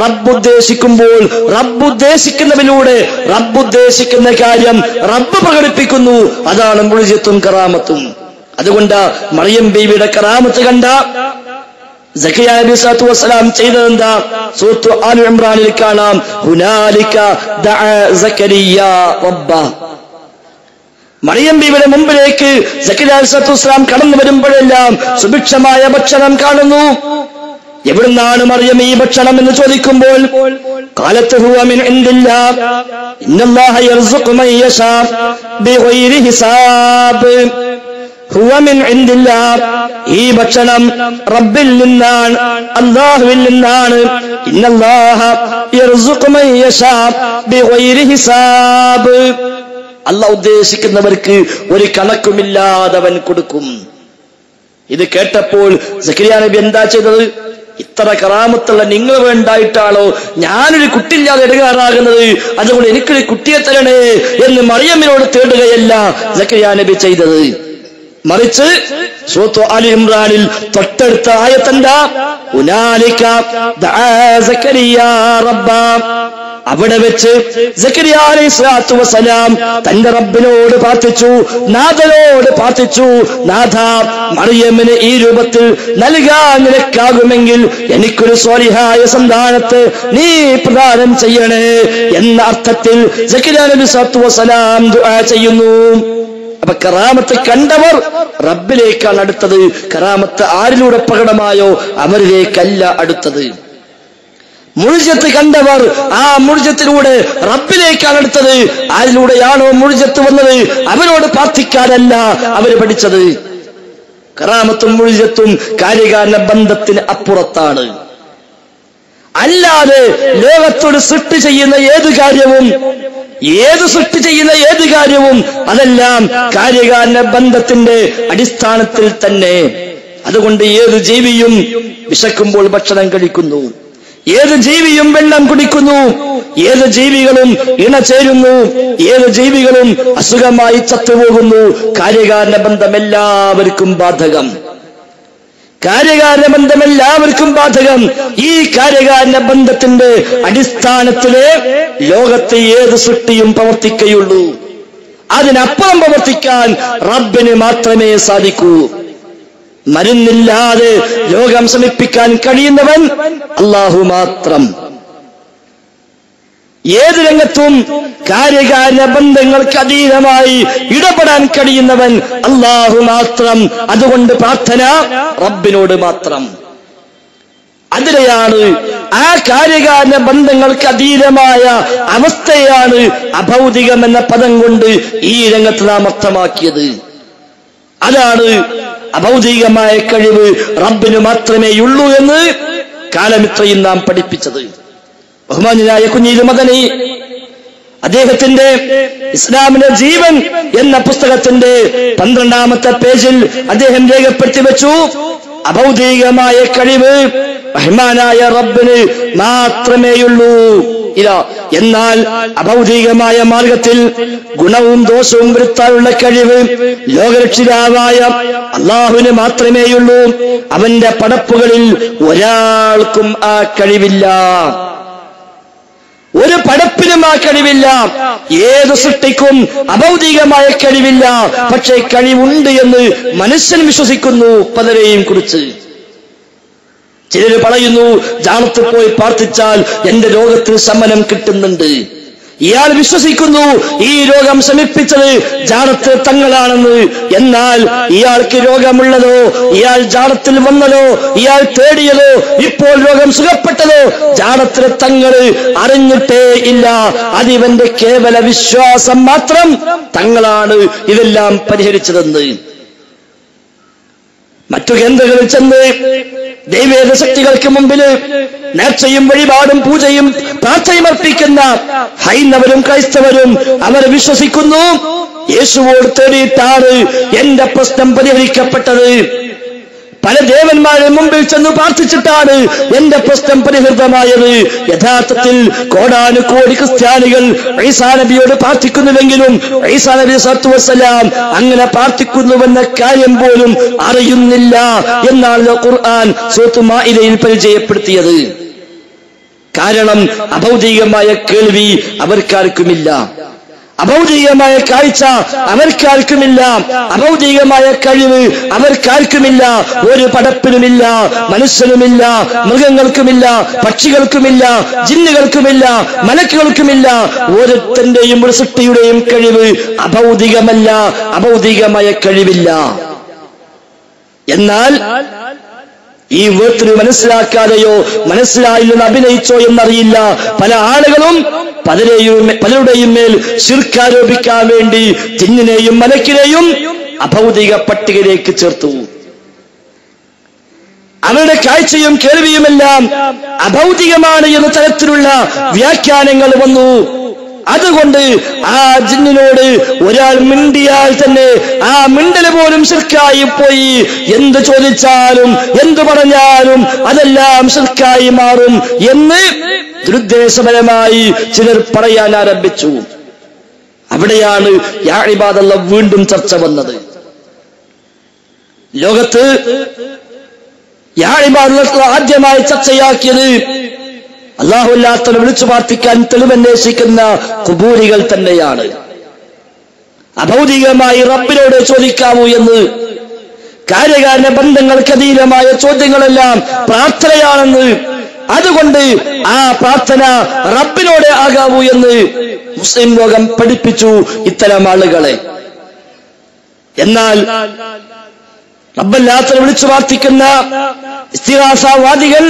റബ്ബ് ഉദ്ദേശിക്കുമ്പോൾ റബ്ബ് ഉദ്ദേശിക്കുന്നതിലൂടെ റബ്ബ് ഉദ്ദേശിക്കുന്ന കാര്യം റബ്ബ് പ്രകടിപ്പിക്കുന്നു. അതാണ് മുഅ്ജിസത്തും കറാമത്തും. അതുകൊണ്ട് മറിയം ബീവിയുടെ കറാമത്ത് കണ്ട സക്കരിയ നബി സ്വല്ലല്ലാഹു അലൈഹി വസല്ലം ചെയ്തതെന്താ? സൂറത്ത് ആൽ ഇംറാനിൽ കാണാം, ഹുനാലിക ദഅ സക്കരിയ റബ്ബ. മറിയം ബീവിയുടെ മുമ്പിലേക്ക് സക്കരിയ സ്വല്ലല്ലാഹു അലൈഹി വസല്ലം കടന്നു വരുമ്പോഴെല്ലാം സുഭിക്ഷമായ ഭക്ഷണം കാണുന്നു. എവിടുന്നാണ് മറിയം ഈ ഭക്ഷണം എന്ന് ചോദിക്കുമ്പോൾ ഖാലത്ത് ഹുവ മിൻ ഇൻദില്ലാഹ് ഇന്നല്ലാഹ യർസുഖു മൻ യശാ ബിഗൈരി ഹിസാബ്. ഹുവ മിൻ ഇൻദില്ലാഹ്, ഈ ഭക്ഷണം റബ്ബിൽ നിന്നാണ്, അല്ലാഹുവിൽ നിന്നാണ്. ഇന്നല്ലാഹ യർസുഖു മൻ യശാ ബിഗൈരി ഹിസാബ്. അല്ലാഹു ഉദ്ദേശിക്കുന്നവർക്ക് ഒരു കണക്കുമില്ലാതെ അവൻ കൊടുക്കും. ഇത് കേട്ടപ്പോൾ സക്കരിയ നബി എന്താ ചെയ്തത്? ഇത്ര കറാമത്തുള്ള നിങ്ങൾ വേണ്ടായിട്ടാണോ ഞാനൊരു കുട്ടിയില്ലാതെ ഇടങ്ങാറാകുന്നത്? അതുകൊണ്ട് എനിക്കൊരു കുട്ടിയെ തരണേ എന്ന് മറിയമ്മിനോട് തേടുകയല്ല സക്കരിയ നബി ചെയ്തത്. മറിച്ച് സൂറത്ത് ആലി ഇംറാനിൽ തൊട്ടടുത്ത ആയത്തെന്താ? ഹുനാലിക ദഅ സക്കരിയ റബ്ബ. അവിടെ വെച്ച് സക്കരിയ അലൈഹിസ്സലാത്തു വസ്സലാം തന്റെ റബ്ബിനോട് പ്രാർത്ഥിച്ചു, നാഥനോട് പ്രാർത്ഥിച്ചു, നാഥ, മറിയമ്മിന് ഈ രൂപത്തിൽ നൽകാൻ നിനക്കാകുമെങ്കിൽ എനിക്കൊരു സ്വാലിഹായ സന്താനത്തെ നീ പ്രദാനം ചെയ്യണേ എന്ന അർത്ഥത്തിൽ സക്കരിയ നബി സ്വല്ലല്ലാഹു അലൈഹി വസല്ലം ദുആ ചെയ്യുന്നു. അപ്പൊ കറാമത്ത് കണ്ടവർ റബ്ബിലേക്കാണ് അടുത്തത്. കറാമത്ത് ആരിലൂടെ പ്രകടമായോ അവരിലേക്കല്ല അടുത്തത്. മുഅ്ജിസത്ത് കണ്ടവർ ആ മുഅ്ജിസത്തിലൂടെ റബ്ബിലേക്കാണ് അടുത്തത്. ആരിലൂടെയാണോ മുഅ്ജിസത്ത് വന്നത് അവരോട് പ്രാർത്ഥിക്കാനല്ല അവർ പഠിച്ചത്. കറാമത്തും മുഅ്ജിസത്തും കാര്യകാരണ ബന്ധത്തിന് അപ്പുറത്താണ്. അല്ലാതെ ലോകത്തോട് സൃഷ്ടി ചെയ്യുന്ന ഏത് കാര്യവും അതെല്ലാം കാര്യകാരണ ബന്ധത്തിന്റെ അടിസ്ഥാനത്തിൽ തന്നെ. അതുകൊണ്ട് ഏത് ജീവിയും വിശക്കുമ്പോൾ ഭക്ഷണം കഴിക്കുന്നു, ഏത് ജീവിയും വെള്ളം കുടിക്കുന്നു, ഏത് ജീവികളും ഇണചേരുന്നു, ഏത് ജീവികളും അസുഖമായി ചത്തുപോകുന്നു. കാര്യകാരണ ബന്ധം എല്ലാവർക്കും ബാധകം. ഈ കാര്യകാരണ ബന്ധത്തിന്റെ അടിസ്ഥാനത്തിലെ ലോകത്തെ ഏത് സൃഷ്ടിയും പ്രവർത്തിക്കുകയുള്ളൂ. അതിനപ്പുറം പ്രവർത്തിക്കാൻ റബ്ബിന് മാത്രമേ സാധിക്കൂ. മരുന്നില്ലാതെ ലോകം ശമിപ്പിക്കാൻ കഴിയുന്നവൻ അല്ലാഹു മാത്രം. ഏത് രംഗത്തും കാര്യകാരണ ബന്ധങ്ങൾക്ക് അതീതമായി ഇടപെടാൻ കഴിയുന്നവൻ അല്ലാഹു മാത്രം. അതുകൊണ്ട് പ്രാർത്ഥന റബ്ബിനോട് മാത്രം. അതിലെയാണ് ആ കാര്യകാരണ ബന്ധങ്ങൾക്ക് അതീതമായ അവസ്ഥയാണ് അഭൗതികം എന്ന പദം കൊണ്ട് ഈ രംഗത്ത് നാം അർത്ഥമാക്കിയത്. അതാണ് അഭൗതികമായ കഴിവ് റബ്ബിന് മാത്രമേയുള്ളൂ എന്ന് കാലമിത്രയും നാം പഠിപ്പിച്ചത്. ബഹുമാന്യനായ കുഞ്ഞീദ് മദനി അദ്ദേഹത്തിന്റെ ഇസ്ലാമിന്റെ ജീവൻ എന്ന പുസ്തകത്തിന്റെ 12ാമത്തെ പേജിൽ അദ്ദേഹം രേഖപ്പെടുത്തി വെച്ചു, അഭൗതികമായ കഴിവ് റഹ്മാനായ റബ്ബിന് മാത്രമേയുള്ളൂ. എന്നാൽ അഭൗതികമായ മാർഗത്തിൽ ഗുണവും ദോഷവും വരുത്താനുള്ള കഴിവ് ലോകരക്ഷിതാവായ അല്ലാഹുവിന് മാത്രമേയുള്ളൂ. അവന്റെ പടപ്പുകളിൽ ഒരാൾക്കും ആ കഴിവില്ല. ഒരു പടപ്പിനും ആ കഴിവില്ല. ഏത് സൃഷ്ടിക്കും അഭൗതികമായ കഴിവില്ല. പക്ഷേ കഴിവുണ്ട് എന്ന് മനുഷ്യൻ വിശ്വസിക്കുന്നു പലരെയും കുറിച്ച്. ചിലര് പറയുന്നു, ജാനത്ത് പോയി പ്രാർത്ഥിച്ചാൽ എന്റെ രോഗത്തിന് ശമനം കിട്ടുന്നുണ്ട്. ഇയാൾ വിശ്വസിക്കുന്നു ഈ രോഗം ശമിപ്പിച്ചത് ജാനത്ത് തങ്ങളാണെന്ന്. എന്നാൽ ഇയാൾക്ക് രോഗമുള്ളതോ, ഇയാൾ ജാനത്തിൽ വന്നതോ, ഇയാൾ തേടിയതോ, ഇപ്പോൾ രോഗം സുഖപ്പെട്ടതോ ജാനത്തിലെ തങ്ങള് അറിഞ്ഞിട്ടേ ഇല്ല. അതിവന്റെ കേവല വിശ്വാസം മാത്രം തങ്ങളാണ് ഇതെല്ലാം പരിഹരിച്ചതെന്ന്. മറ്റു കേന്ദ്രങ്ങളിൽ ചെന്ന് ദൈവേതര ശക്തികൾക്ക് മുമ്പിൽ നേർച്ചയും വഴിപാടും പൂജയും പ്രാർത്ഥനയും അർപ്പിക്കുന്ന ഹൈന്ദവരും ക്രൈസ്തവരും അവർ വിശ്വസിക്കുന്നു യേശുവോട് തേടിയിട്ടാണ് എന്റെ പ്രശ്നം പരിഹരിക്കപ്പെട്ടത്. പല ദേവന്മാരുടെ മുമ്പിൽ ചെന്ന് പ്രാർത്ഥിച്ചിട്ടാണ് എന്റെ പ്രശ്നം പരിഹൃതമായത്. യഥാർത്ഥത്തിൽ കോടാനുകോടി ക്രിസ്ത്യാനികൾ ഈസാ നബിയോട് പ്രാർത്ഥിക്കുന്നുവെങ്കിലും ഈസാ നബി സ്വല്ലല്ലാഹു അലൈഹി വസല്ലം അങ്ങനെ പ്രാർത്ഥിക്കുന്നുവെന്ന കാര്യം പോലും അറിയുന്നില്ല എന്നാണ് ഖുർആൻ സൂറത്ത് മാഇദയിൽ പരിചയപ്പെടുത്തിയത്. കാരണം അഭൗതികമായ കേൾവി അവർക്കാർക്കുമില്ല, അഭൗതികമായ കാഴ്ച അവർക്കാർക്കുമില്ല, അഭൗതികമായ കഴിവ് അവർക്കാർക്കുമില്ല. ഒരു പടപ്പിനുമില്ല, മനുഷ്യനുമില്ല, മൃഗങ്ങൾക്കുമില്ല, പക്ഷികൾക്കുമില്ല, ജിന്നുകൾക്കുമില്ല, മലക്കുകൾക്കുമില്ല. ഓരോരുത്തന്റെയും ഒരു സൃഷ്ടിയുടെയും കഴിവ് അഭൗതികമല്ല, അഭൗതികമായ കഴിവില്ല. എന്നാൽ ഈ വേർതിരിവ് മനസ്സിലാക്കാതെയോ മനസ്സിലായില്ലെന്ന് അഭിനയിച്ചോ എന്നറിയില്ല പല ആളുകളും പലരുടെയും മേൽ ശിർക്ക് ആരോപിക്കാൻ വേണ്ടി ജിന്നിനെയും മലക്കിനെയും അഭൗതിക പട്ടികയിലേക്ക് ചേർത്തു. അവരുടെ കാഴ്ചയും കേൾവിയുമെല്ലാം അഭൗതികമാണ് എന്ന തരത്തിലുള്ള വ്യാഖ്യാനങ്ങൾ വന്നു. അതുകൊണ്ട് ആ ജിന്നിനോട് ഒരാൾ മിണ്ടിയാൽ തന്നെ ആ മിണ്ടല് പോലും ശിർക്കായി പോയി. എന്ത് ചോദിച്ചാലും എന്തു പറഞ്ഞാലും അതെല്ലാം ശിർക്കായി മാറും എന്ന് ദുരുദ്ദേശപരമായി ചിലർ പറയാൻ ആരംഭിച്ചു. അവിടെയാണ് യാ ഇബാദല്ലാഹ് വീണ്ടും ചർച്ച വന്നത്. ലോകത്ത് യാ ഇബാദല്ലാഹ് ആദ്യമായി ചർച്ചയാക്കിയത് അല്ലാഹുവില്ലാത്തവരെ വിളിച്ചു പ്രാർത്ഥിക്കാൻ തെളിവന്വേഷിക്കുന്ന ഖുബൂരികൾ തന്നെയാണ്. അഭൗതികമായി റബ്ബിനോട് ചോദിക്കാമോ എന്ന്, കാര്യകാരണ ബന്ധങ്ങൾക്കതീതമായ ചോദ്യങ്ങളെല്ലാം പ്രാർത്ഥനയാണെന്ന്, അതുകൊണ്ട് ആ പ്രാർത്ഥന റബ്ബിനോട് ആകാവൂ എന്ന് മുസ്ലിം ലോകം പഠിപ്പിച്ചു ഇത്തരം ആളുകളെ. എന്നാൽ റബ്ബല്ലാത്തവരെ വിളിച്ചു പ്രാർത്ഥിക്കുന്ന ഇസ്തിഗാസവാദികൾ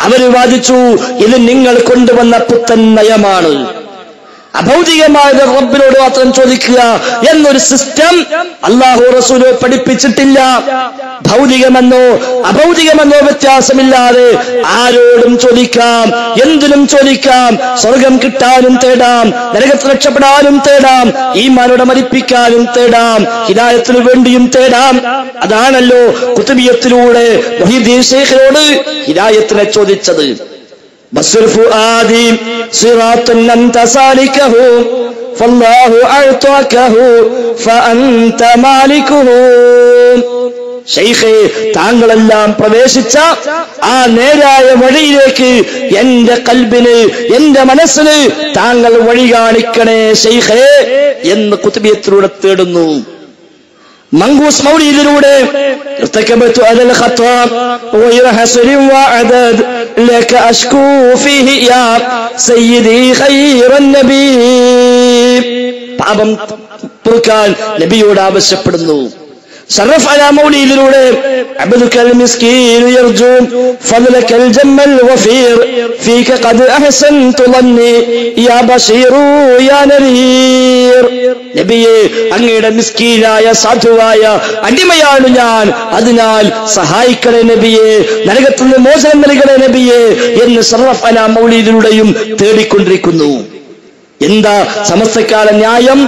അവര് വാദിച്ചു, ഇത് നിങ്ങൾ കൊണ്ടുവന്ന പുത്തൻ നയമാണ്, അഭൗതികമായത് റബ്ബിനോട് മാത്രം ചോദിക്കുക എന്നൊരു സിസ്റ്റം അല്ലാഹു റസൂൽ പഠിപ്പിച്ചിട്ടില്ല. ഭൗതികമെന്നോ അഭൗതികമെന്നോ വ്യത്യാസമില്ലാതെ ആരോടും ചോദിക്കാം, എന്തിനും ചോദിക്കാം. സ്വർഗം കിട്ടാനും തേടാം, നരകത്തിൽ രക്ഷപ്പെടാനും തേടാം, ഈമാനോടെ മരിപ്പിക്കാനും തേടാം, ഹിദായത്തിനു വേണ്ടിയും തേടാം. അതാണല്ലോ ഖുതുബിയത്തിലൂടെ മുഹീദ്ദീൻ ശൈഖിനോട് ഹിദായത്തിനെ ചോദിച്ചത്. ബസ്സുൽ ഫുആദി സിറാത്തുൻ അൻത സാലികഹു ഫല്ലാഹു അഅ്താകഹു ഫഅൻത മാലികുഹു. ശൈഖേ, താങ്കളെല്ലാം പ്രവേശിച്ച ആ നേരായ വഴിയിലേക്ക് എന്റെ കൽബിന്, എന്റെ മനസ്സിന് താങ്കൾ വഴി കാണിക്കണേ ശൈഖേ എന്ന് ഖുതുബിയത്തിലൂടെ തേടുന്നു. മങ്കൂസ് മൗലിദിലൂടെ ارتكبت على الخطا غير حصر وعدد لك اشكو فيه يا سيدي خير النبي. പാപം പൊറുക്കാൻ നബിയോട് ആവശ്യപ്പെടുന്നു. شرف على موليدلوടെ عبدك المسكين يرجو فضلك الجم الوفير فيك قد احسنت ظني يا بشير يا نذير. നബിയെ, അങ്ങയുടെ മിസ്കീനായ സാധുവായ അടിമയാണ് ഞാൻ, അതിനാൽ സഹായിക്കണേ നബിയെ, നരകത്തിൽ നിന്ന് മോചനം നൽകണേ നബിയെ എന്ന് ശറഫ് അലാ മൗലീദിലൂടെയും തേടിക്കൊണ്ടിരിക്കുന്നു. എന്താ സമസ്തക്കാല ന്യായം?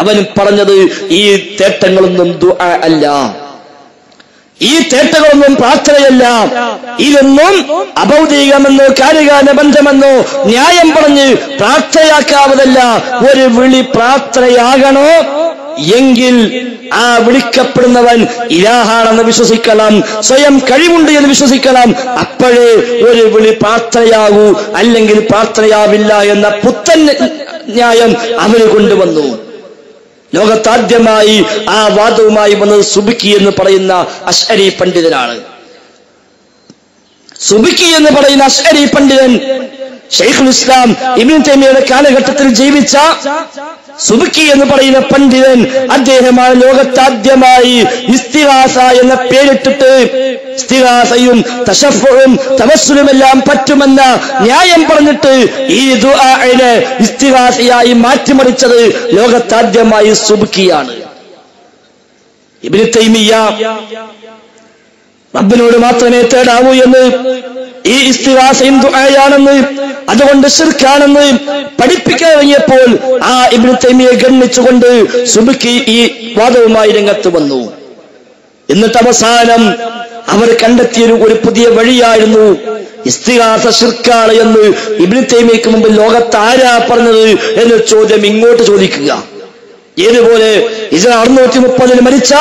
അവൻ പറഞ്ഞത് ഈ തേട്ടങ്ങളൊന്നും ദുആ അല്ല, ഈ തേട്ടകളൊന്നും പ്രാർത്ഥനയല്ല, ഇതൊന്നും അഭൗതികമെന്നോ കാര്യകാരണ ബന്ധമെന്നോ ന്യായം പറഞ്ഞ് പ്രാർത്ഥനയാക്കാവതല്ല. ഒരു വിളി പ്രാർത്ഥനയാകണോ എങ്കിൽ ആ വിളിക്കപ്പെടുന്നവൻ ഇലാഹാണെന്ന് വിശ്വസിക്കണം, സ്വയം കഴിവുണ്ട് എന്ന് വിശ്വസിക്കണം. അപ്പോഴേ ഒരു വിളി പ്രാർത്ഥനയാകൂ, അല്ലെങ്കിൽ പ്രാർത്ഥനയാവില്ല എന്ന പുത്തൻ ന്യായം അവന് കൊണ്ടുവന്നു. ലോകത്താദ്യമായി ആ വാദവുമായി വന്നത് സുബിക്കി എന്ന് പറയുന്ന അശ്അരി പണ്ഡിതനാണ്. സുബിക്കി എന്ന് പറയുന്ന അശ്അരി പണ്ഡിതൻ ശൈഖുൽ ഇസ്ലാം ഇബ്നു തൈമിയ്യയുടെ കാലഘട്ടത്തിൽ ജീവിച്ച സുബിക്കി എന്ന് പറയുന്ന പണ്ഡിതൻ, അദ്ദേഹമാണ് ലോകത്താദ്യമായി ഇസ്തിഗാസ എന്ന പേരിട്ടിട്ട് ഇസ്തിഗാസയും തശഫ്ഫുഉം തവസ്സുലുമെല്ലാം പറ്റുമെന്ന ന്യായം പറഞ്ഞിട്ട് ഈ ദുആഇനെ ഇസ്തിഗാസയായി മാറ്റിമറിച്ചത് ലോകത്താദ്യമായി സുബിക്കിയാണ്. ഇബ്നു തൈമിയ്യ റബ്ബിനോട് മാത്രമേ തേടാവൂ എന്ന്, ഈ ഇസ്തിഗാസയും ദുആയാണെന്ന്, അതുകൊണ്ട് ശിർക്കാണെന്ന് പഠിപ്പിക്കാൻ തുടങ്ങിയപ്പോൾ ആ ഇബ്നു തൈമിയ്യയെ ഗണ്ണിച്ചുകൊണ്ട് സുബിക്കി ഈ വാദവുമായി രംഗത്ത് വന്നു. എന്നിട്ട് അവസാനം അവർ കണ്ടെത്തിയ ഒരു പുതിയ വഴിയായിരുന്നു ഇസ്തിഗാസ ശിർക്കാണ് എന്ന് ഇബ്നു തൈമിയ്യക്ക് മുമ്പ് ലോകത്ത് ആരാ പറഞ്ഞത് എന്ന ചോദ്യം ഇങ്ങോട്ട് ചോദിക്കുക. ഏതുപോലെ 630 മരിച്ച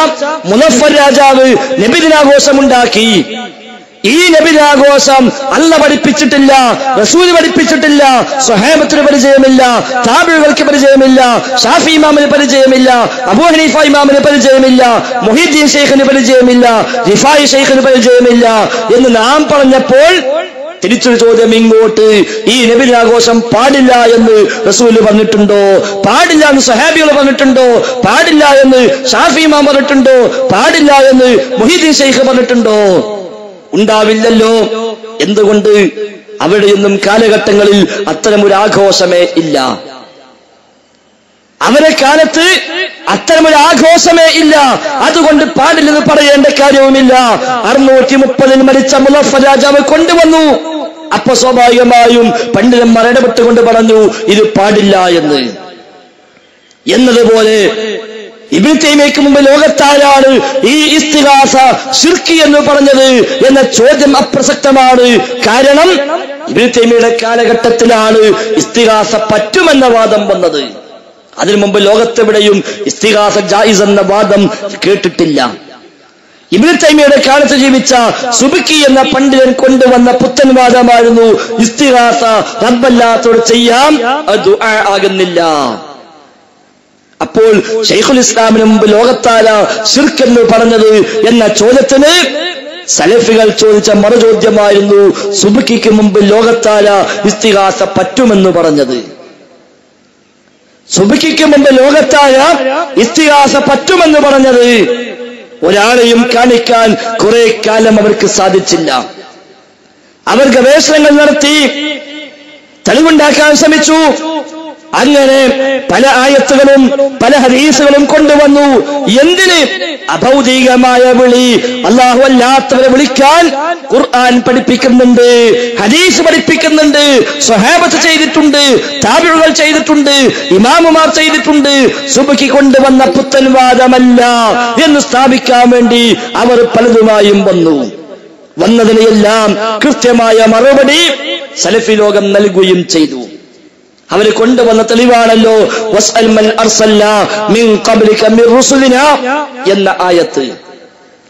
മുളഫർ രാജാവ് നബിദിനാഘോഷമുണ്ടാക്കി. ഈ നബിദിനാഘോഷം അല്ല പഠിപ്പിച്ചിട്ടില്ല, റസൂൽ പഠിപ്പിച്ചിട്ടില്ല, സ്വഹാബത്തിന് പരിചയമില്ല, താബിഈകൾക്ക് പരിചയമില്ല, ഷാഫി ഇമാമിന് പരിചയമില്ല, അബൂ ഹനീഫ ഇമാമിന് പരിചയമില്ല, മുഹീദ്ദീൻ ശൈഖിന് പരിചയമില്ല, റിഫായി ശൈഖിന് പരിചയമില്ല എന്ന് നാം പറഞ്ഞപ്പോൾ തിരിച്ചൊരു ചോദ്യം ഇങ്ങോട്ട്, ഈ നബിദിനാഘോഷം പാടില്ല എന്ന് റസൂല് പറഞ്ഞിട്ടുണ്ടോ? പാടില്ല എന്ന് സ്വഹാബികൾ പറഞ്ഞിട്ടുണ്ടോ? പാടില്ല എന്ന് ഷാഫി ഇമാം പറഞ്ഞിട്ടുണ്ടോ? പാടില്ല എന്ന് മുഹീദ്ദീൻ ശൈഖ് പറഞ്ഞിട്ടുണ്ടോ? ഉണ്ടാവില്ലല്ലോ. എന്തുകൊണ്ട്? അവിടെയൊന്നും കാലഘട്ടങ്ങളിൽ അത്തരമൊരു ആഘോഷമേ ഇല്ല. അവരെ കാലത്ത് അത്തരമൊരു ആഘോഷമേ ഇല്ല. അതുകൊണ്ട് പാടില്ലെന്ന് പറയേണ്ട കാര്യവുമില്ല. 630 മരിച്ച മുളഫർ രാജാവ് കൊണ്ടുവന്നു. അപ്പൊ സ്വാഭാവികമായും പണ്ഡിതന്മാർ ഇടപെട്ടുകൊണ്ട് പറഞ്ഞു ഇത് പാടില്ല എന്ന്. എന്നതുപോലെ ഇബ്നു തൈമിയ്യക്ക് മുമ്പ് ലോകത്താരാണ് ഈ ഇസ്തിഗാസ ശിർക്ക് എന്ന് പറഞ്ഞത് എന്ന ചോദ്യം അപ്രസക്തമാണ്. കാരണം ഇബ്നു തൈമിയ്യയുടെ കാലഘട്ടത്തിലാണ് ഇസ്തിഗാസ പറ്റുമെന്ന വാദം വന്നത്. അതിനു മുമ്പ് ലോകത്തെവിടെയും ഇസ്തിഗാസ ജായിസ് എന്ന വാദം കേട്ടിട്ടില്ല. ഇബ്നു തൈമിയ്യയുടെ കാലത്ത് ജീവിച്ച സുബുക്കി എന്ന പണ്ഡിതൻ കൊണ്ടുവന്ന പുത്തൻ വാദമായിരുന്നു ഇസ്തിഗാസ റബ്ബല്ലാത്തോട് ചെയ്യാം, അത് ദുആ ആകുന്നില്ല. അപ്പോൾ ശൈഖുൽ ഇസ്ലാമിന് മുമ്പ് ലോകത്താല ശിർക്ക് എന്ന് പറഞ്ഞത് എന്ന ചോദ്യത്തിന് സലഫികൾ ചോദിച്ച മറുചോദ്യമായിരുന്നു സുബുക്കിക്ക് മുമ്പ് ലോകത്താല ഇസ്തിഗാസ പറ്റുമെന്ന് പറഞ്ഞത്. സുബുക്കിക്ക് മുമ്പ് ലോകത്താല ഇസ്തിഗാസ പറ്റുമെന്ന് പറഞ്ഞത് ഒരാളെയും കാണിക്കാൻ കുറെ കാലം അവർക്ക് സാധിച്ചില്ല. അവർ ഗവേഷണങ്ങൾ നടത്തി, തെളിവുണ്ടാക്കാൻ ശ്രമിച്ചു. അങ്ങനെ പല ആയത്തുകളും പല ഹദീസുകളും കൊണ്ടുവന്നു. എന്തിന്? അഭൗതികമായ വിളി, അല്ലാഹു അല്ലാത്തവരെ വിളിക്കാൻ ഖുർആൻ പഠിപ്പിക്കുന്നുണ്ട്, ഹദീസ് പഠിപ്പിക്കുന്നുണ്ട്, സ്വഹാബത്ത് ചെയ്തിട്ടുണ്ട്, താബിഈകൾ ചെയ്തിട്ടുണ്ട്, ഇമാമുമാർ ചെയ്തിട്ടുണ്ട്. സുബ്ഹി കൊണ്ടുവന്ന പുത്തൻ വാദമല്ല എന്ന് സ്ഥാപിക്കാൻ വേണ്ടി അവർ പലതുമായും വന്നതിനെല്ലാം കൃത്യമായ മറുപടി സലഫി ലോകം നൽകുകയും ചെയ്തു. അവര് കൊണ്ടുവന്ന തെളിവാണല്ലോ വസ്അൽ മൻ അർസൽനാ മിൻ ഖബ്ലിക മിർ റുസുലിനാ എന്ന ആയത്ത്.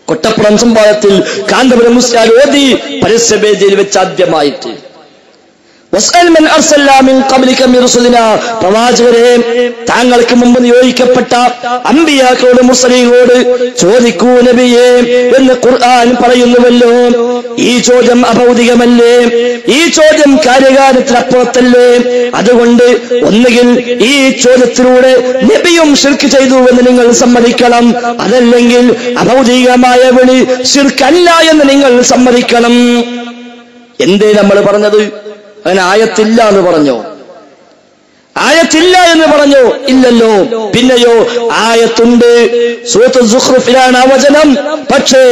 കൊട്ടപ്പുറം സംവാദത്തിൽ കാന്തപുരം മുസ്ലിയാർ ഓതി പരസ്യവേദിയിൽ വെച്ച് ആദ്യമായിട്ട് വസ്അൽ മൻ അർസൽനാ മിൻ ഖബ്ലിക മിർ റുസുലിനാ, പ്രവാചകരെ താങ്കൾക്ക് മുമ്പ് നിയോഗിക്കപ്പെട്ട അമ്പിയാക്കളോട് മുർസലീങ്ങളോട് ചോദിക്കൂ നബിയേ എന്ന് ഖുർആൻ പറയുന്നുവല്ലോ. ഈ ചോദ്യം അഭൗതികമല്ലേ? ഈ ചോദ്യം കാര്യകാര്യത്തിനപ്പുറത്തല്ലേ? അതുകൊണ്ട് ഒന്നുകിൽ ഈ ചോദ്യത്തിലൂടെ നബിയും ശിർക്ക് ചെയ്തു എന്ന് നിങ്ങൾ സമ്മതിക്കണം, അതല്ലെങ്കിൽ അഭൗതികമായ വിളി ശിർക്കല്ല എന്ന് നിങ്ങൾ സമ്മതിക്കണം. എന്തേ നമ്മൾ പറഞ്ഞത്? അങ്ങനെ ആയത്തില്ല എന്ന് പറഞ്ഞോ? ആയത്തില്ല എന്ന് പറഞ്ഞോ? ഇല്ലല്ലോ. പിന്നെയോ ആയത്തുണ്ട്, സൂറത്തുൽ സുഖ്റുഫിലാണ് ആ വചനം. പക്ഷേ